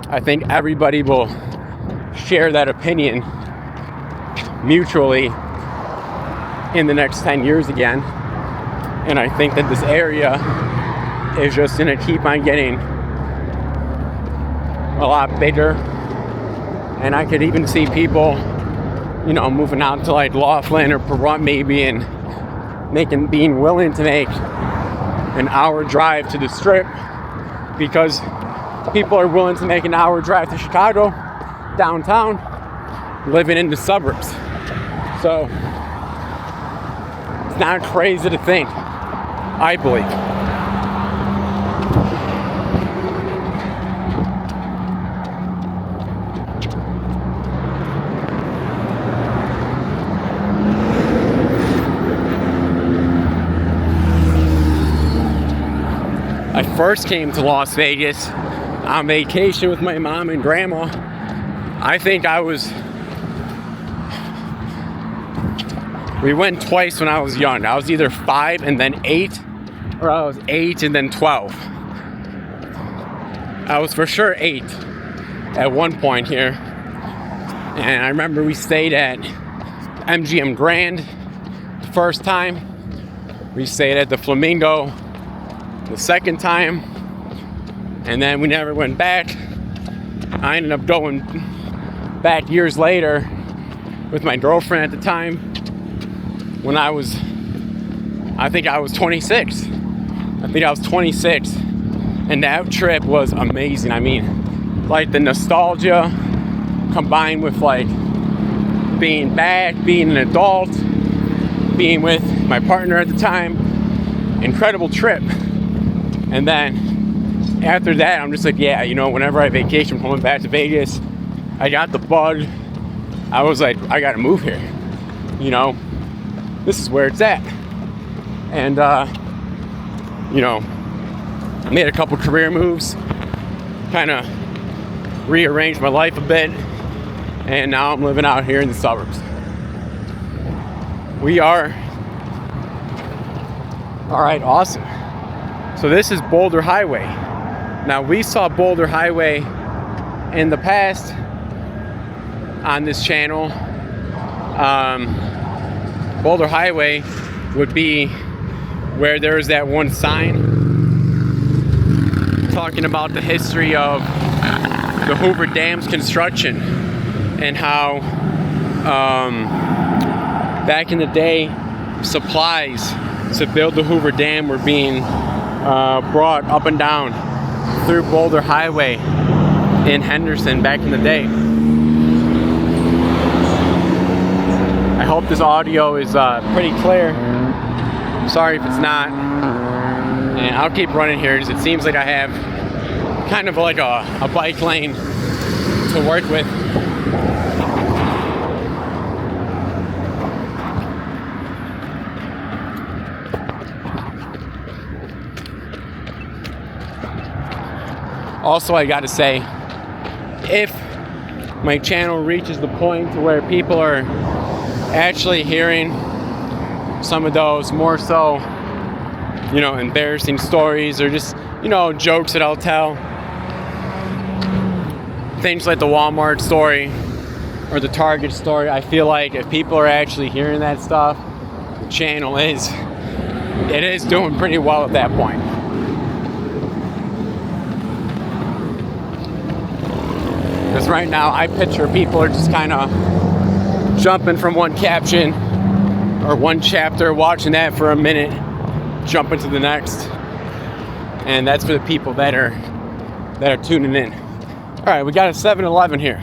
I think everybody will share that opinion mutually in the next 10 years again. And I think that this area is just going to keep on getting a lot bigger. And I could even see people, you know, moving out to like Laughlin or Pahrump maybe, and being willing to make an hour drive to the Strip, because people are willing to make an hour drive to Chicago, downtown, living in the suburbs. So it's not crazy to think, I believe. I first came to Las Vegas on vacation with my mom and grandma. I think we went twice when I was young. I was either 5 and then 8, or I was 8 and then 12. I was for sure 8 at one point here. And I remember we stayed at MGM Grand the first time. We stayed at the Flamingo the second time. And then we never went back. I ended up going back years later with my girlfriend at the time, when I think I was 26. And that trip was amazing. I mean, like the nostalgia combined with like being back, being an adult, being with my partner at the time. Incredible trip. And then after that, I'm just like, yeah, you know, whenever I vacation coming back to Vegas, I got the bug. I was like, I gotta move here. You know, this is where it's at. And, you know, I made a couple career moves, kind of rearranged my life a bit, and now I'm living out here in the suburbs. All right, awesome. So this is Boulder Highway. Now, we saw Boulder Highway in the past on this channel. Boulder Highway would be where there was that one sign talking about the history of the Hoover Dam's construction, and how back in the day, supplies to build the Hoover Dam were being brought up and down through Boulder Highway in Henderson back in the day. I hope this audio is pretty clear. Sorry if it's not. And I'll keep running here because it seems like I have kind of like a bike lane to work with. Also, I gotta say, if my channel reaches the point to where people are actually hearing some of those more so, you know, embarrassing stories, or just, you know, jokes that I'll tell, things like the Walmart story or the Target story, I feel like if people are actually hearing that stuff, the channel is doing pretty well at that point. Because right now, I picture people are just kind of jumping from one caption or one chapter, watching that for a minute, jumping to the next. And that's for the people that are tuning in. All right, we got a 7-Eleven here.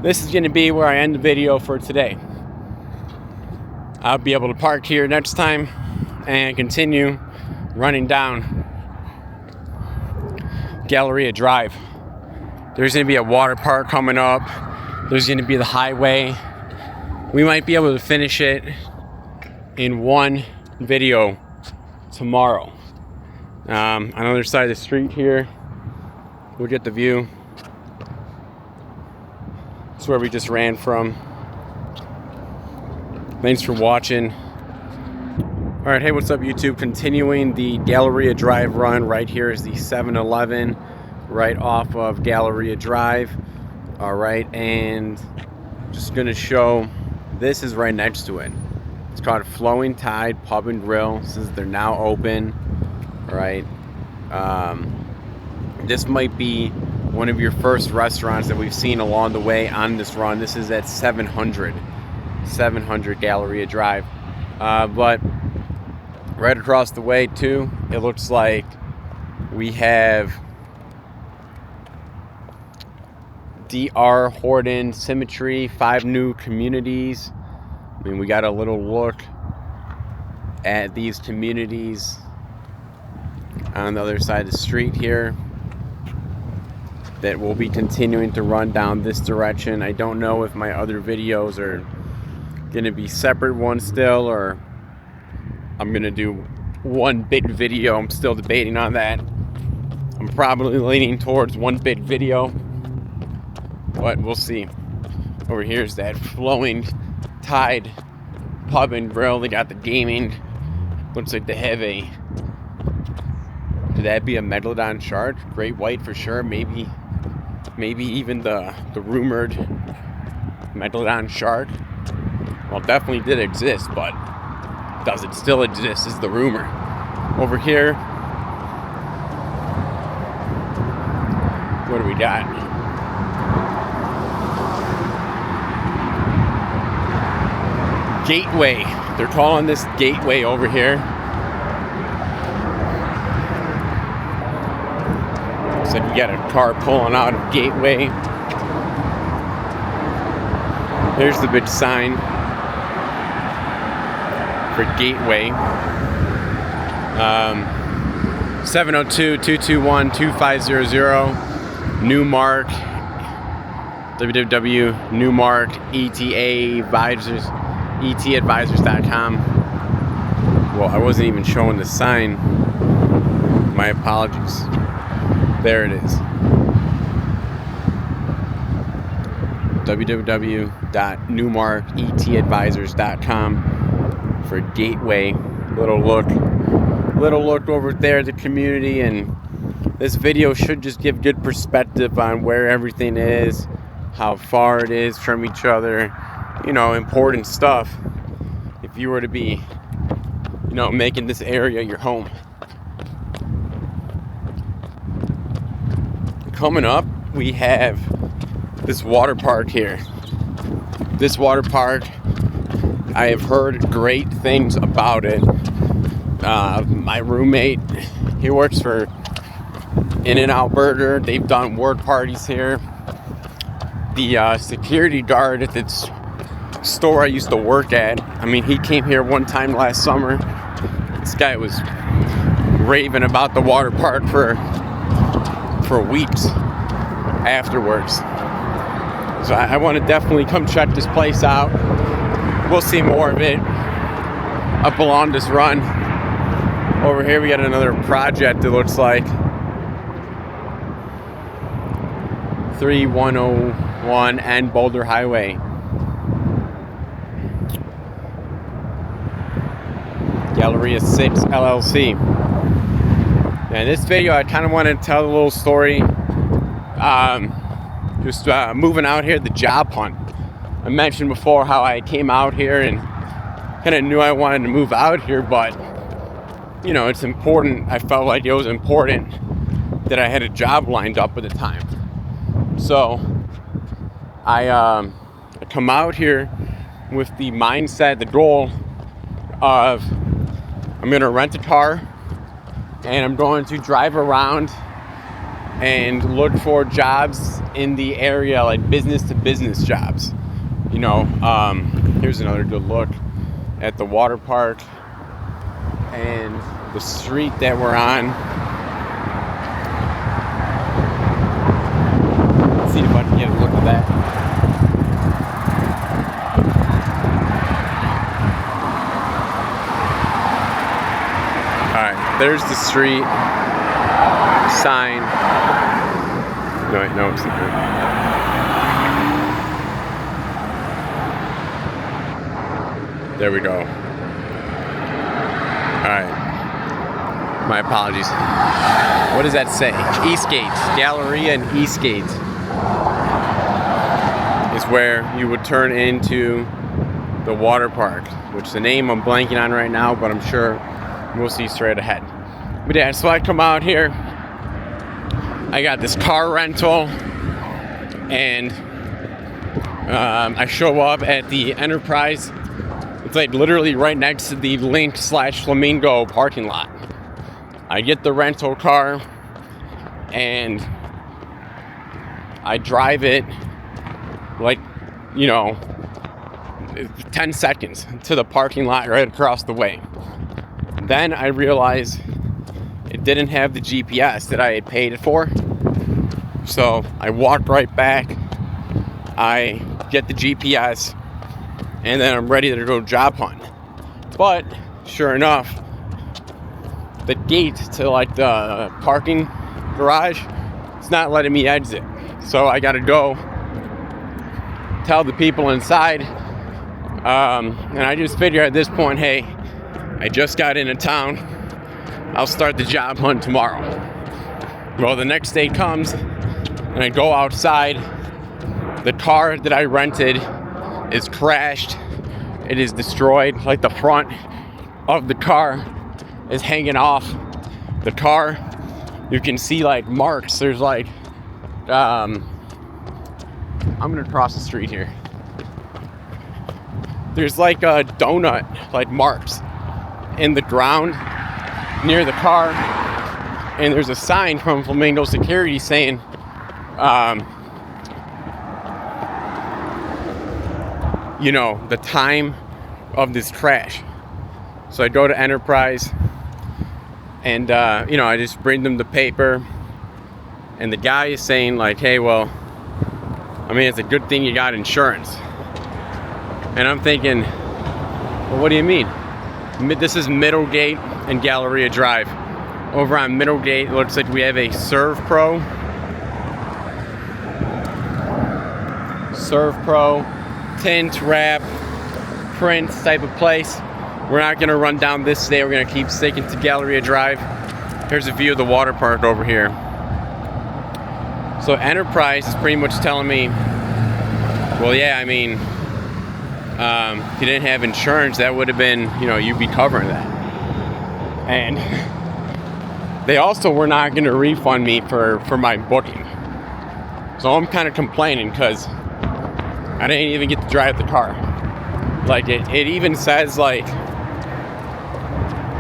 this is going to be where I end the video for today. I'll be able to park here next time and continue running down Galleria Drive. There's going to be a water park coming up. There's going to be the highway. We might be able to finish it in one video tomorrow. On the other side of the street here, we'll get the view. It's where we just ran from. Thanks for watching. All right, hey, what's up, YouTube? Continuing the Galleria Drive run. Right here is the 7-Eleven right off of Galleria Drive. All right, and just gonna show, this is right next to it. It's called Flowing Tide Pub and Grill. Since they're now open, all right. This might be one of your first restaurants that we've seen along the way on this run. This is at 700 Galleria Drive. But right across the way too, it looks like we have DR Horton Symmetry, 5 new communities. I mean, we got a little look at these communities on the other side of the street here that will be continuing to run down this direction. I don't know if my other videos are going to be separate ones still, or I'm going to do one big video. I'm still debating on that. I'm probably leaning towards one big video, but we'll see. Over here is that Flowing Tide Pub and Grill. They got the gaming. Looks like they have a, could that be a megalodon shark? Great white for sure. Maybe even the rumored megalodon shark. Well, definitely did exist, but does it still exist is the rumor. Over here, what do we got? Gateway. They're calling this Gateway over here. Looks like we got a car pulling out of Gateway. There's the big sign for Gateway. 702-221-2500. Newmark. www.newmark etadvisors.com. Well, I wasn't even showing the sign. My apologies. There it is. www.newmarketadvisors.com for Gateway. Little look over there at the community, and this video should just give good perspective on where everything is, how far it is from each other, you know, important stuff if you were to be, you know, making this area your home. Coming up, we have this water park here. This water park, I have heard great things about it. My roommate, he works for In-N-Out Burger. They've done work parties here. The security guard at this store I used to work at, I mean, he came here one time last summer. This guy was raving about the water park for weeks afterwards. So I want to definitely come check this place out. We'll see more of it up along this run. Over here we got another project, it looks like. 3101 and Boulder Highway. Galleria 6 LLC. And this video, I kind of want to tell a little story. Just moving out here, the job hunt. I mentioned before how I came out here and kind of knew I wanted to move out here, but you know, it's important. I felt like it was important that I had a job lined up at the time. So I come out here with the mindset, the goal of I'm going to rent a car and I'm going to drive around and look for jobs in the area, like business to business jobs. You know, here's another good look at the water park and the street that we're on. Let's see if I can get a look at that. Alright, there's the street sign. No, wait, no, it's not. There we go. Alright. My apologies. What does that say? Eastgate. Galleria and Eastgate is where you would turn into the water park, which the name I'm blanking on right now, but I'm sure we'll see straight ahead. But yeah, so I come out here. I got this car rental, and I show up at the Enterprise. It's like literally right next to the Link/Flamingo parking lot. I get the rental car and I drive it like, 10 seconds to the parking lot right across the way. Then I realize it didn't have the GPS that I had paid it for. So I walk right back, I get the GPS, and then I'm ready to go job hunt. But sure enough, the gate to like the parking garage, it's not letting me exit. So I gotta go tell the people inside. And I just figure at this point, hey, I just got into town. I'll start the job hunt tomorrow. Well, the next day comes and I go outside. The car that I rented is crashed. It is destroyed. Like the front of the car is hanging off the car. You can see like marks. There's like, I'm gonna cross the street here. There's like a donut, like marks in the ground near the car. And there's a sign from Flamingo Security saying, the time of this crash. So I go to Enterprise and, I just bring them the paper, and the guy is saying like, hey, well, it's a good thing you got insurance. And I'm thinking, well, what do you mean? This is Milddlegate and Galleria Drive. Over on Milldlegate, it looks like we have a Serve Pro, tint, wrap, print type of place. We're not going to run down this today. We're going to keep sticking to Galleria Drive. Here's a view of the water park over here. So Enterprise is pretty much telling me, well, yeah, if you didn't have insurance, that would have been, you'd be covering that. And they also were not going to refund me for my booking. So I'm kind of complaining because I didn't even get to drive the car. Like it even says like,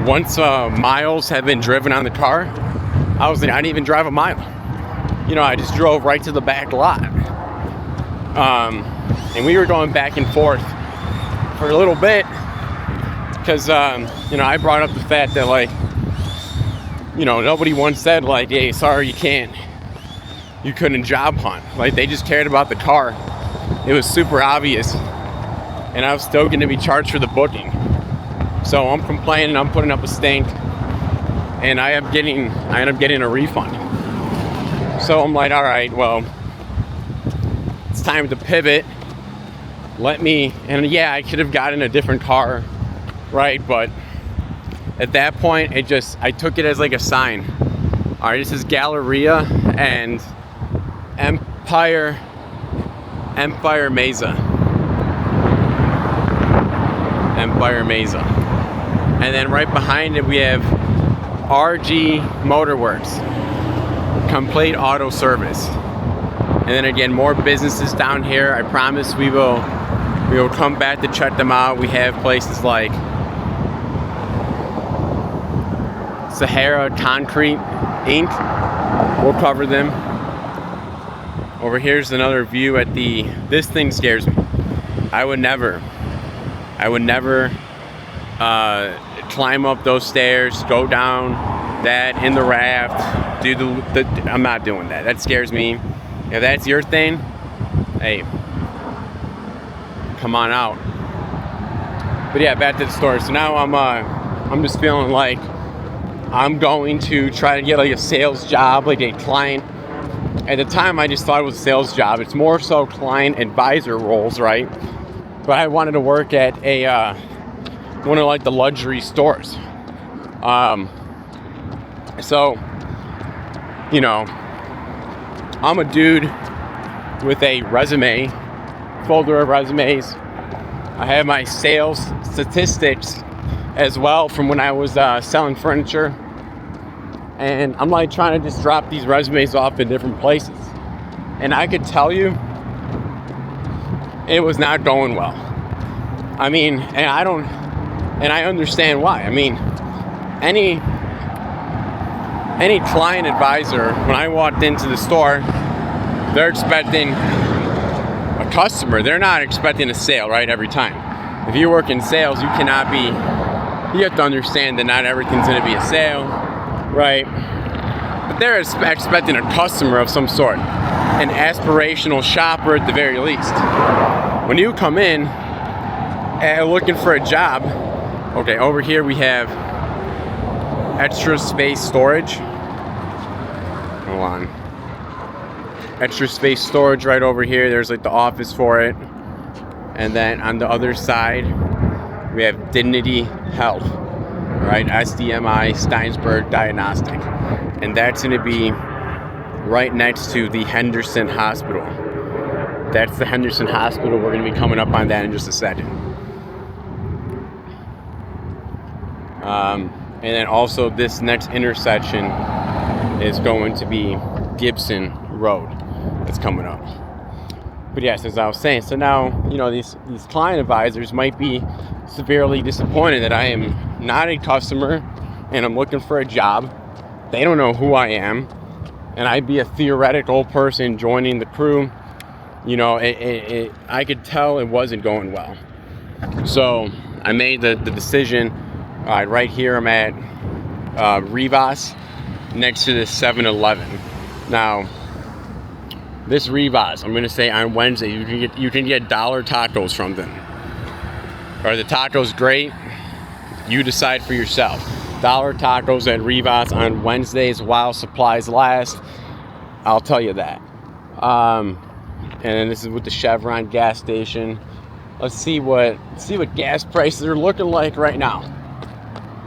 once miles have been driven on the car, I was like, I didn't even drive a mile. I just drove right to the back lot. And we were going back and forth for a little bit because, I brought up the fact that like, nobody once said like, hey, sorry, you couldn't job hunt. Like they just cared about the car. It was super obvious. And I was still going to be charged for the booking. So I'm complaining, I'm putting up a stink, and I end up getting a refund. So I'm like, all right, well, it's time to pivot. And yeah, I could have gotten a different car, right? But at that point, I took it as like a sign. All right, this is Galleria and Empire Mesa. And then right behind it we have RG Motorworks, complete auto service. And then again, more businesses down here. I promise we will come back to check them out. We have places like Sahara Concrete Inc. We'll cover them. Over here's another view at the, this thing scares me. I would never climb up those stairs, go down that in the raft, do the I'm not doing that. That scares me. If that's your thing, hey, come on out. But yeah, back to the story. So now I'm just feeling like I'm going to try to get like a sales job, like a client. At the time, I just thought it was a sales job. It's more so client advisor roles, right? But I wanted to work at a one of like the luxury stores. So, you know, I'm a dude with a resume, folder of resumes. I have my sales statistics as well from when I was selling furniture. And I'm like trying to just drop these resumes off in different places. And I could tell you, it was not going well. I mean, and I understand why. I mean, any client advisor, when I walked into the store, they're expecting a customer. They're not expecting a sale, right, every time. If you work in sales, you have to understand that not everything's going to be a sale, right? But they're expecting a customer of some sort, an aspirational shopper at the very least. When you come in looking for a job, okay, over here we have extra space storage. Hold on. Extra space storage right over here. There's like the office for it. And then on the other side, we have Dignity Health, right? SDMI, Steinsburg Diagnostic. And that's going to be right next to the Henderson Hospital. That's the Henderson Hospital. We're going to be coming up on that in just a second. And then also this next intersection is going to be Gibson Road. That's coming up. But yes, as I was saying, so now, you know, these client advisors might be severely disappointed that I am not a customer and I'm looking for a job. They don't know who I am, and I'd be a theoretical person joining the crew. You know, I could tell it wasn't going well. So I made the decision. Right here I'm at Rivas, next to this 7-Eleven. Now, this Rivas, I'm going to say on Wednesday, you can get dollar tacos from them. Are the tacos great? You decide for yourself. Dollar tacos at Rivas on Wednesdays while supplies last. I'll tell you that. And then this is with the Chevron gas station. Let's see what gas prices are looking like right now.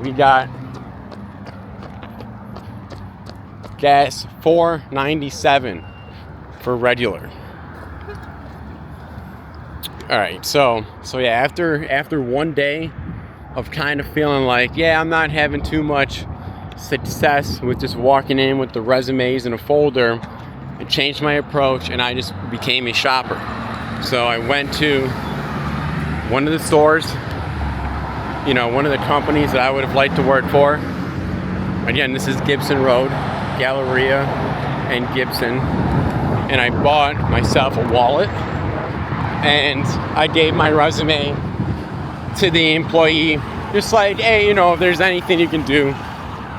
We got gas $4.97 for regular. All right, so yeah, after one day of kind of feeling like, yeah, I'm not having too much success with just walking in with the resumes in a folder, I changed my approach and I just became a shopper. So I went to one of the stores, you know, one of the companies that I would have liked to work for. Again, this is Gibson Road, Galleria and Gibson. And I bought myself a wallet and I gave my resume to the employee, just like, hey, you know, if there's anything you can do,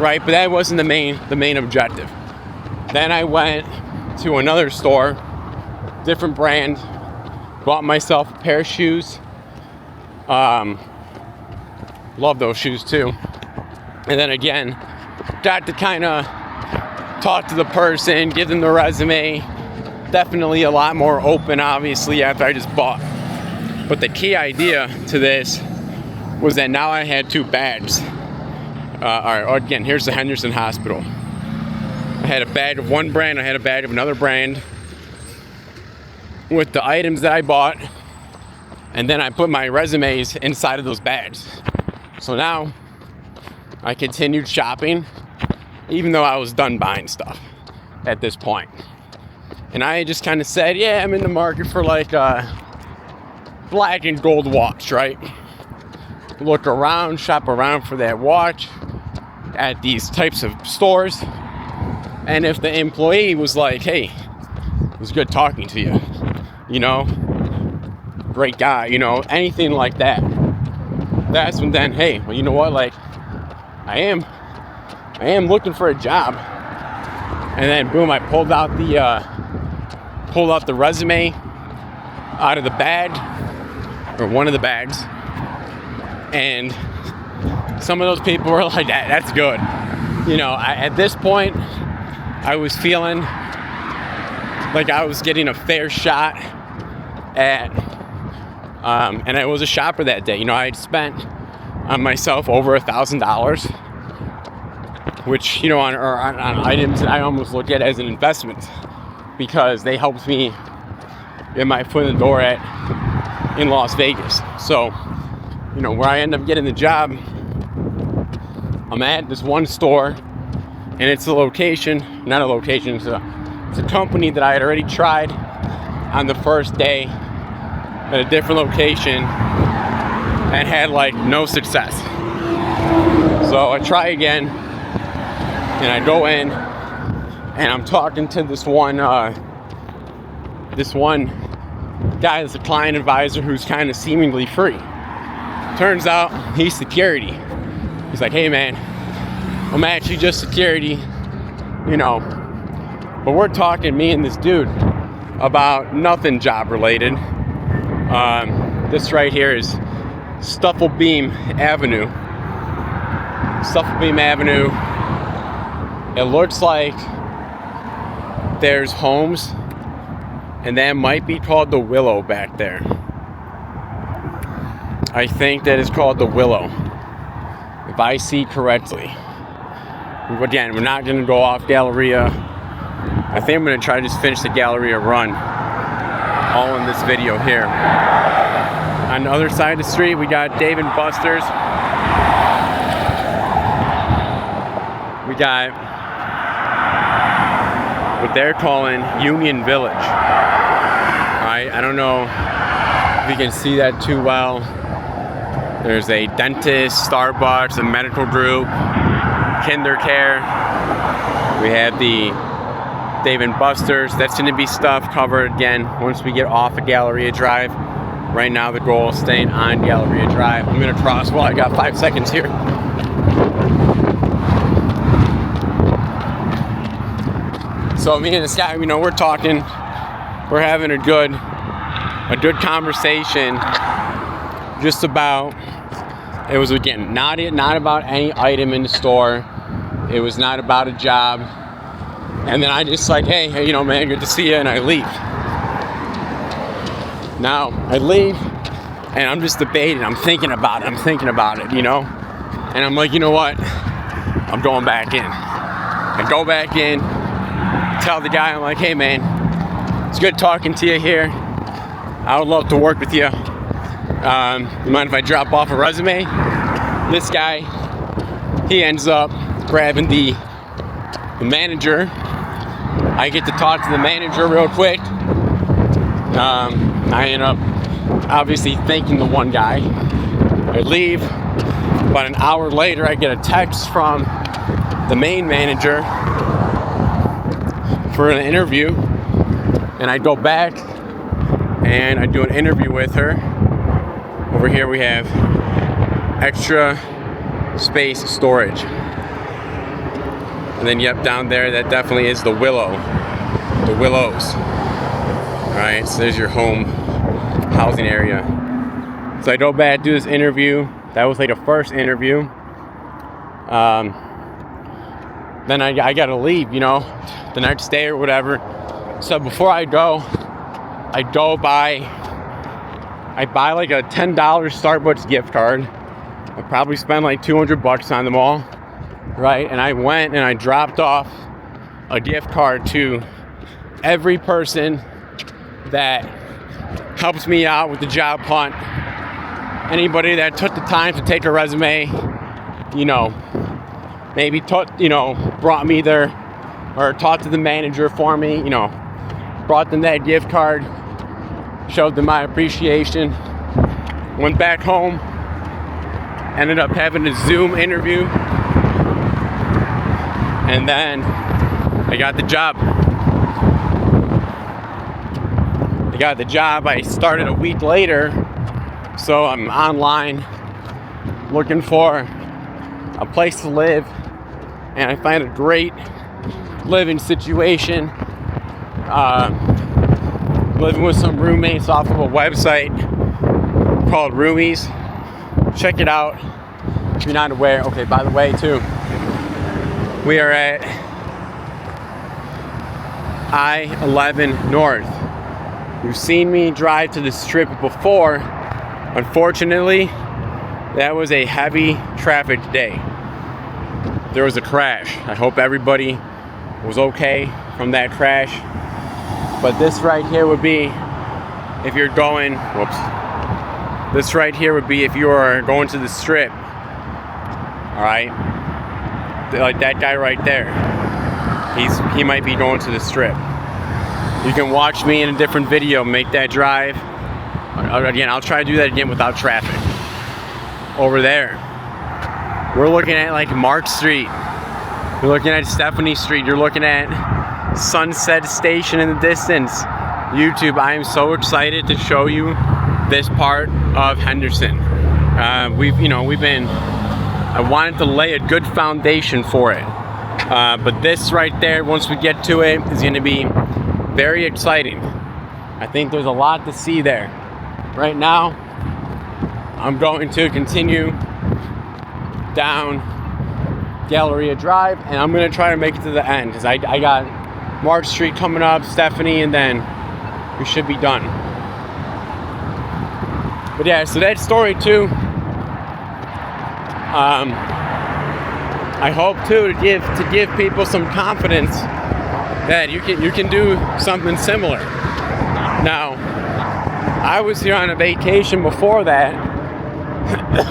right? But that wasn't the main objective. Then I went to another store, different brand, bought myself a pair of shoes. Love those shoes too. And then again, got to kind of talk to the person, give them the resume. Definitely a lot more open, obviously, after I just bought. But the key idea to this was that now I had two bags. All right, again, here's the Henderson Hospital. I had a bag of one brand, I had a bag of another brand with the items that I bought, and then I put my resumes inside of those bags. So now I continued shopping, even though I was done buying stuff at this point. And I just kind of said, yeah, I'm in the market for like a black and gold watch, right? Look around, shop around for that watch at these types of stores. And if the employee was like, hey, it was good talking to you, you know, great guy, you know, anything like that, that's when then, hey, well, you know what, like, I am looking for a job. And then boom, I pulled out the resume out of the bag, or one of the bags, and some of those people were like, that's good. You know, at this point, I was feeling like I was getting a fair shot at, and I was a shopper that day. You know, I had spent on myself over $1,000, which, you know, on items that I almost look at as an investment, because they helped me get my foot in the door in Las Vegas. So, you know, where I end up getting the job, I'm at this one store, and it's not a location, it's a company that I had already tried on the first day at a different location and had like no success. So I try again, and I go in, and I'm talking to this one guy that's a client advisor who's kind of seemingly free. Turns out he's security. He's like, hey man, I'm actually just security, you know, but we're talking, me and this dude, about nothing job related. This right here is Stufflebeam Avenue. Stufflebeam Avenue. It looks like there's homes, and that might be called the Willow back there. I think that is called the Willow, if I see correctly. Again, we're not going to go off Galleria. I think I'm going to try to just finish the Galleria run all in this video here. On the other side of the street, we got Dave & Buster's. We got what they're calling Union Village. Alright, I don't know if you can see that too well. There's a dentist, Starbucks, a medical group, Kinder Care. We have the Dave & Buster's. That's going to be stuff covered again once we get off of Galleria Drive. Right now the goal is staying on Galleria Drive. I'm going to cross, well, I got 5 seconds here. So me and this guy, you know, we're talking, we're having a good conversation just about, it was again, not about any item in the store. It was not about a job. And then I just like, hey, you know, man, good to see you, and I leave. Now, I leave, and I'm just debating, I'm thinking about it, you know? And I'm like, you know what? I'm going back in. I go back in, tell the guy, I'm like, hey man, it's good talking to you here. I would love to work with you. You mind if I drop off a resume? This guy, he ends up grabbing the manager. I get to talk to the manager real quick. I end up obviously thanking the one guy. I leave. About an hour later, I get a text from the main manager for an interview, and I go back and I do an interview with her. Over here we have extra space storage, and then yep, down there that definitely is the Willows. All right, so there's your home housing area. So I go back, do this interview. That was like a first interview. Then I gotta leave, you know, the next day or whatever. So before I go, I buy like a $10 Starbucks gift card. I probably spent like $200 on them all, right? And I went and I dropped off a gift card to every person that helps me out with the job hunt. Anybody that took the time to take a resume, you know, maybe brought me there, or talked to the manager for me, you know, brought them that gift card, showed them my appreciation, went back home, ended up having a Zoom interview, and then I got the job. I started a week later, so I'm online looking for a place to live, and I find a great living situation, living with some roommates off of a website called Roomies. Check it out if you're not aware. Okay, by the way, too, we are at I-11 North. You've seen me drive to the strip before. Unfortunately, that was a heavy traffic day. There was a crash. I hope everybody was okay from that crash. But this right here would be if you're going, this right here would be if you're going to the strip. All right, like that guy right there. He might be going to the strip. You can watch me in a different video make that drive. Again, I'll try to do that again without traffic. Over there, we're looking at like Mark Street. You're looking at Stephanie Street. You're looking at Sunset Station in the distance. YouTube, I am so excited to show you this part of Henderson. I wanted to lay a good foundation for it. But this right there, once we get to it, is going to be very exciting. I think there's a lot to see there. Right now, I'm going to continue down Galleria Drive, and I'm going to try to make it to the end, because I got Mark Street coming up, Stephanie, and then we should be done. But yeah, so that story too, I hope too to give people some confidence that you can do something similar. Now, I was here on a vacation before that,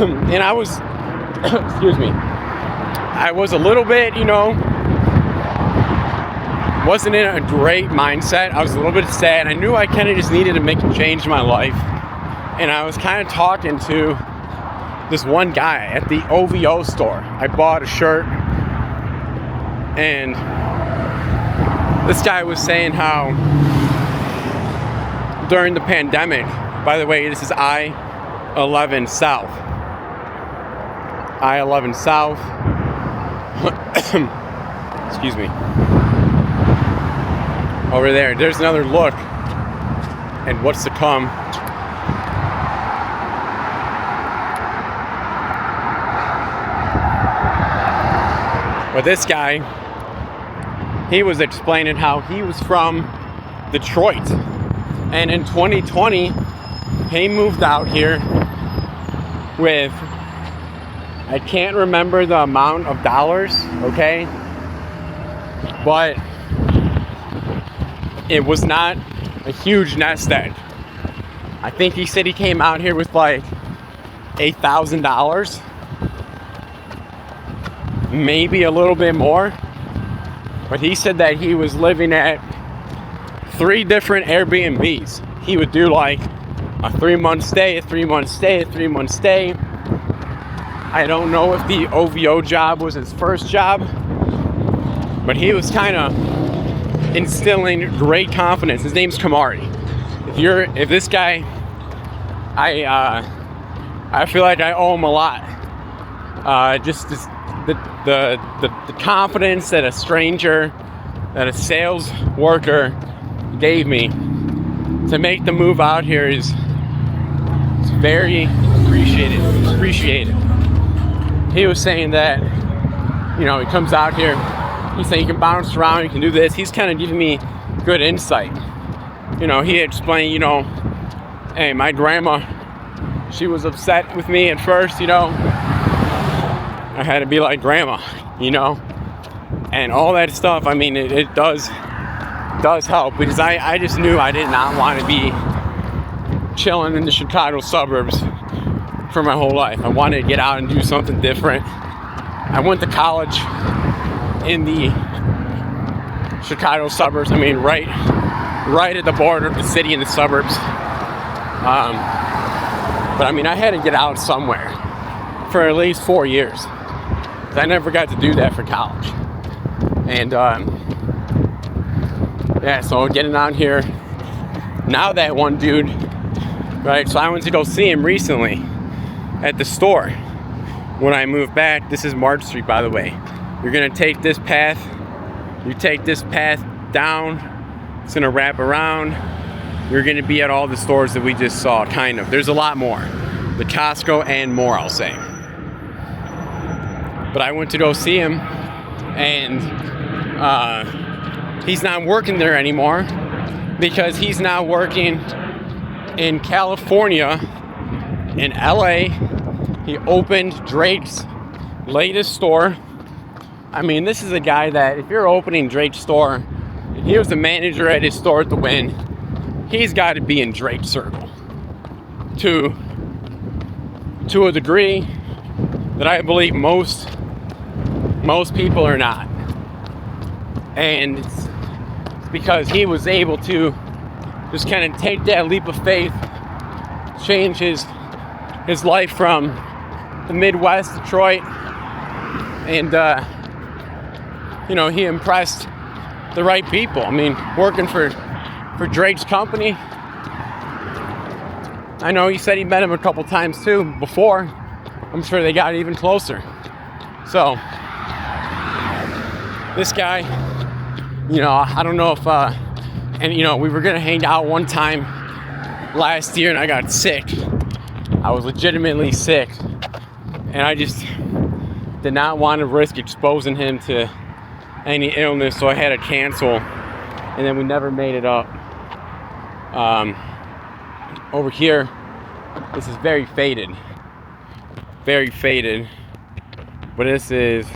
and I was, excuse me, I was a little bit, wasn't in a great mindset. I was a little bit sad. I knew I kind of just needed to make a change in my life, and I was kind of talking to this one guy at the OVO store. I bought a shirt, and this guy was saying how during the pandemic, by the way, this is I-11 South. I-11 South. Excuse me. Over there's another look at what's to come. But this guy, he was explaining how he was from Detroit, and in 2020 he moved out here with, I can't remember the amount of dollars, okay, but it was not a huge nest egg. I think he said he came out here with like $8,000, maybe a little bit more. But he said that he was living at 3 different Airbnbs. He would do like a 3-month stay, a 3-month stay, a 3-month stay. I don't know if the OVO job was his first job, but he was kind of instilling great confidence. His name's Kamari. If this guy, I feel like I owe him a lot. Just the confidence that a stranger, that a sales worker gave me to make the move out here is very appreciated. He was saying that, he comes out here, he's saying you can bounce around, you can do this. He's kind of giving me good insight. He explained, hey, my grandma, she was upset with me at first, I had to be like grandma, and all that stuff. I mean, it does help, because I just knew I did not want to be chilling in the Chicago suburbs for my whole life. I wanted to get out and do something different. I went to college in the Chicago suburbs. I mean, right at the border of the city and the suburbs. But I mean, I had to get out somewhere for at least 4 years. I never got to do that for college. And Yeah, so getting on here. Now that one dude, right, so I went to go see him recently at the store. When I moved back, this is March Street, by the way. You're gonna take this path, you take this path down, it's gonna wrap around. You're gonna be at all the stores that we just saw, kind of. There's a lot more. The Costco and more, I'll say. But I went to go see him, and he's not working there anymore because he's now working in California, in LA. He opened Drake's latest store. I mean, this is a guy that if you're opening Drake's store, and he was the manager at his store at the Wynn, he's got to be in Drake's circle to a degree that I believe most people are not. And it's because he was able to just kind of take that leap of faith, change his life from the Midwest, Detroit, and he impressed the right people. I mean, working for Drake's company. I know he said he met him a couple times too before. I'm sure they got even closer. So this guy, I don't know if we were gonna hang out one time last year and I got sick. I was legitimately sick, and I just did not want to risk exposing him to any illness, so I had to cancel, and then we never made it up. Over here, this is very faded, but this is,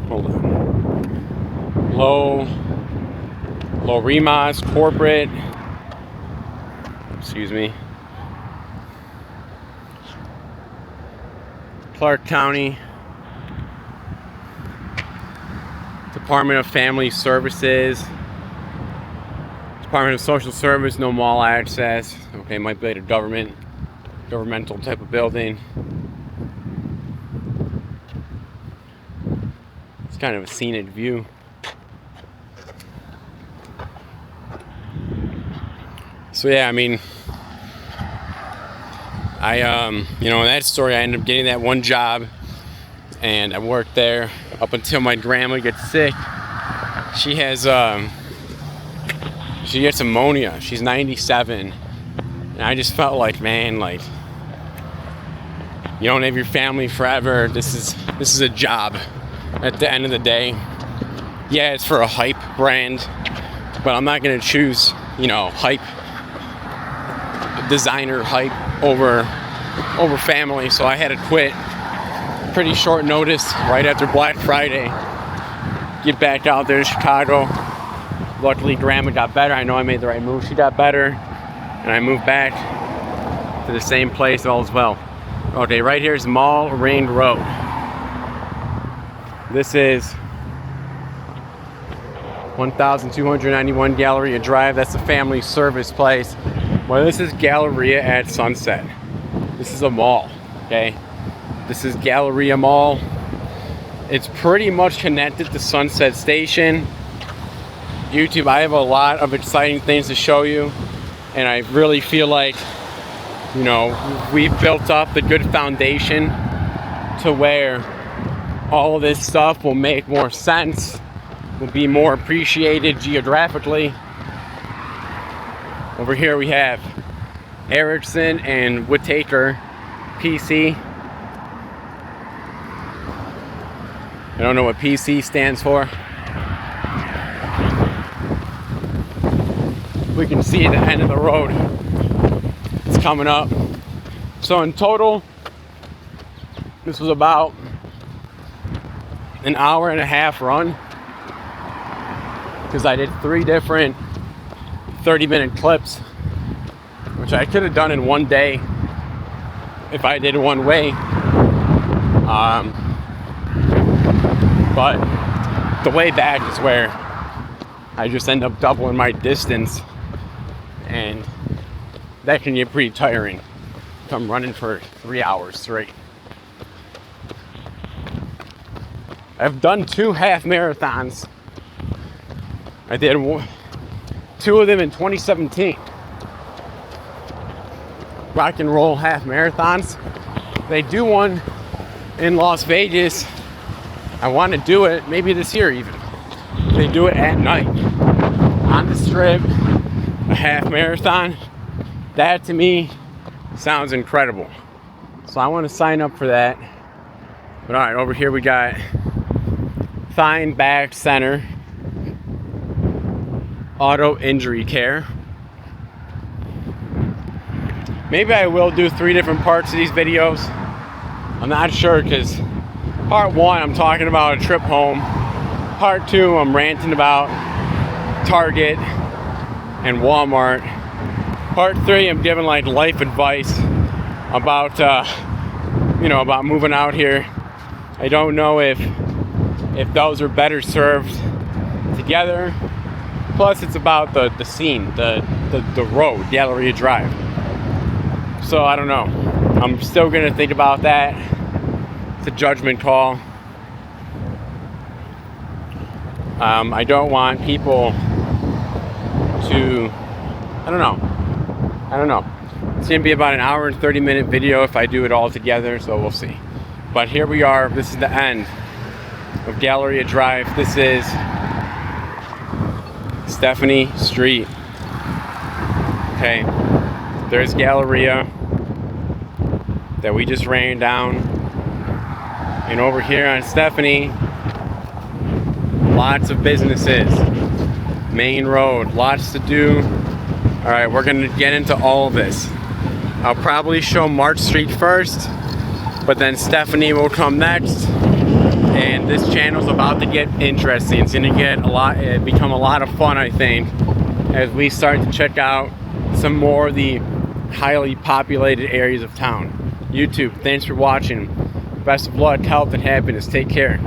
hold on, low Rivas corporate. Excuse me. Clark County Department of Family Services, Department of Social Service, no mall access. Okay, might be like a governmental type of building. It's kind of a scenic view. So yeah, I mean, in that story, I ended up getting that one job, and I worked there up until my grandma gets sick. She gets pneumonia. She's 97, and I just felt like, man, like, you don't have your family forever. This is a job. At the end of the day, yeah, it's for a hype brand, but I'm not gonna choose, hype. Designer hype over family, so I had to quit pretty short notice right after Black Friday, get back out there to Chicago. Luckily grandma got better. I know I made the right move. She got better and I moved back to the same place. All is well. Okay, right here is Mall Ring Road. This is 1291 Galleria Drive. That's the family service place. Well, this is Galleria at Sunset. This is a mall, okay? This is Galleria Mall. It's pretty much connected to Sunset Station. YouTube, I have a lot of exciting things to show you, and I really feel like, we've built up the good foundation to where all of this stuff will make more sense, will be more appreciated geographically. Over here we have Erickson and Whittaker PC. I don't know what PC stands for. We can see the end of the road. It's coming up. So in total, this was about an hour and a half run, because I did 3 different 30-minute clips, which I could have done in one day if I did one way. But the way back is where I just end up doubling my distance, and that can get pretty tiring if I'm running for 3 hours straight. I've done 2 half marathons. I did 2 of them in 2017. Rock and roll half marathons. They do one in Las Vegas. I want to do it maybe this year even. They do it at night on the strip, a half marathon. That to me sounds incredible. So I want to sign up for that. But all right, over here we got Fine Back Center, Auto Injury Care. Maybe I will do 3 different parts of these videos. I'm not sure, because part 1 I'm talking about a trip home. Part 2 I'm ranting about Target and Walmart. Part 3 I'm giving like life advice about about moving out here. I don't know if those are better served together. Plus it's about the scene, the road, Galleria Drive. So I don't know. I'm still gonna think about that. It's a judgment call. I don't want people to, I don't know. It's gonna be about an hour and 30-minute video if I do it all together, so we'll see. But here we are. This is the end of Galleria Drive. This is Stephanie Street. Okay, there's Galleria that we just ran down. And over here on Stephanie, lots of businesses. Main road, lots to do. All right, we're gonna get into all of this. I'll probably show March Street first, but then Stephanie will come next. And this channel's about to get interesting. It's gonna get become a lot of fun, I think, as we start to check out some more of the highly populated areas of town. YouTube, thanks for watching. Best of luck, health, and happiness. Take care.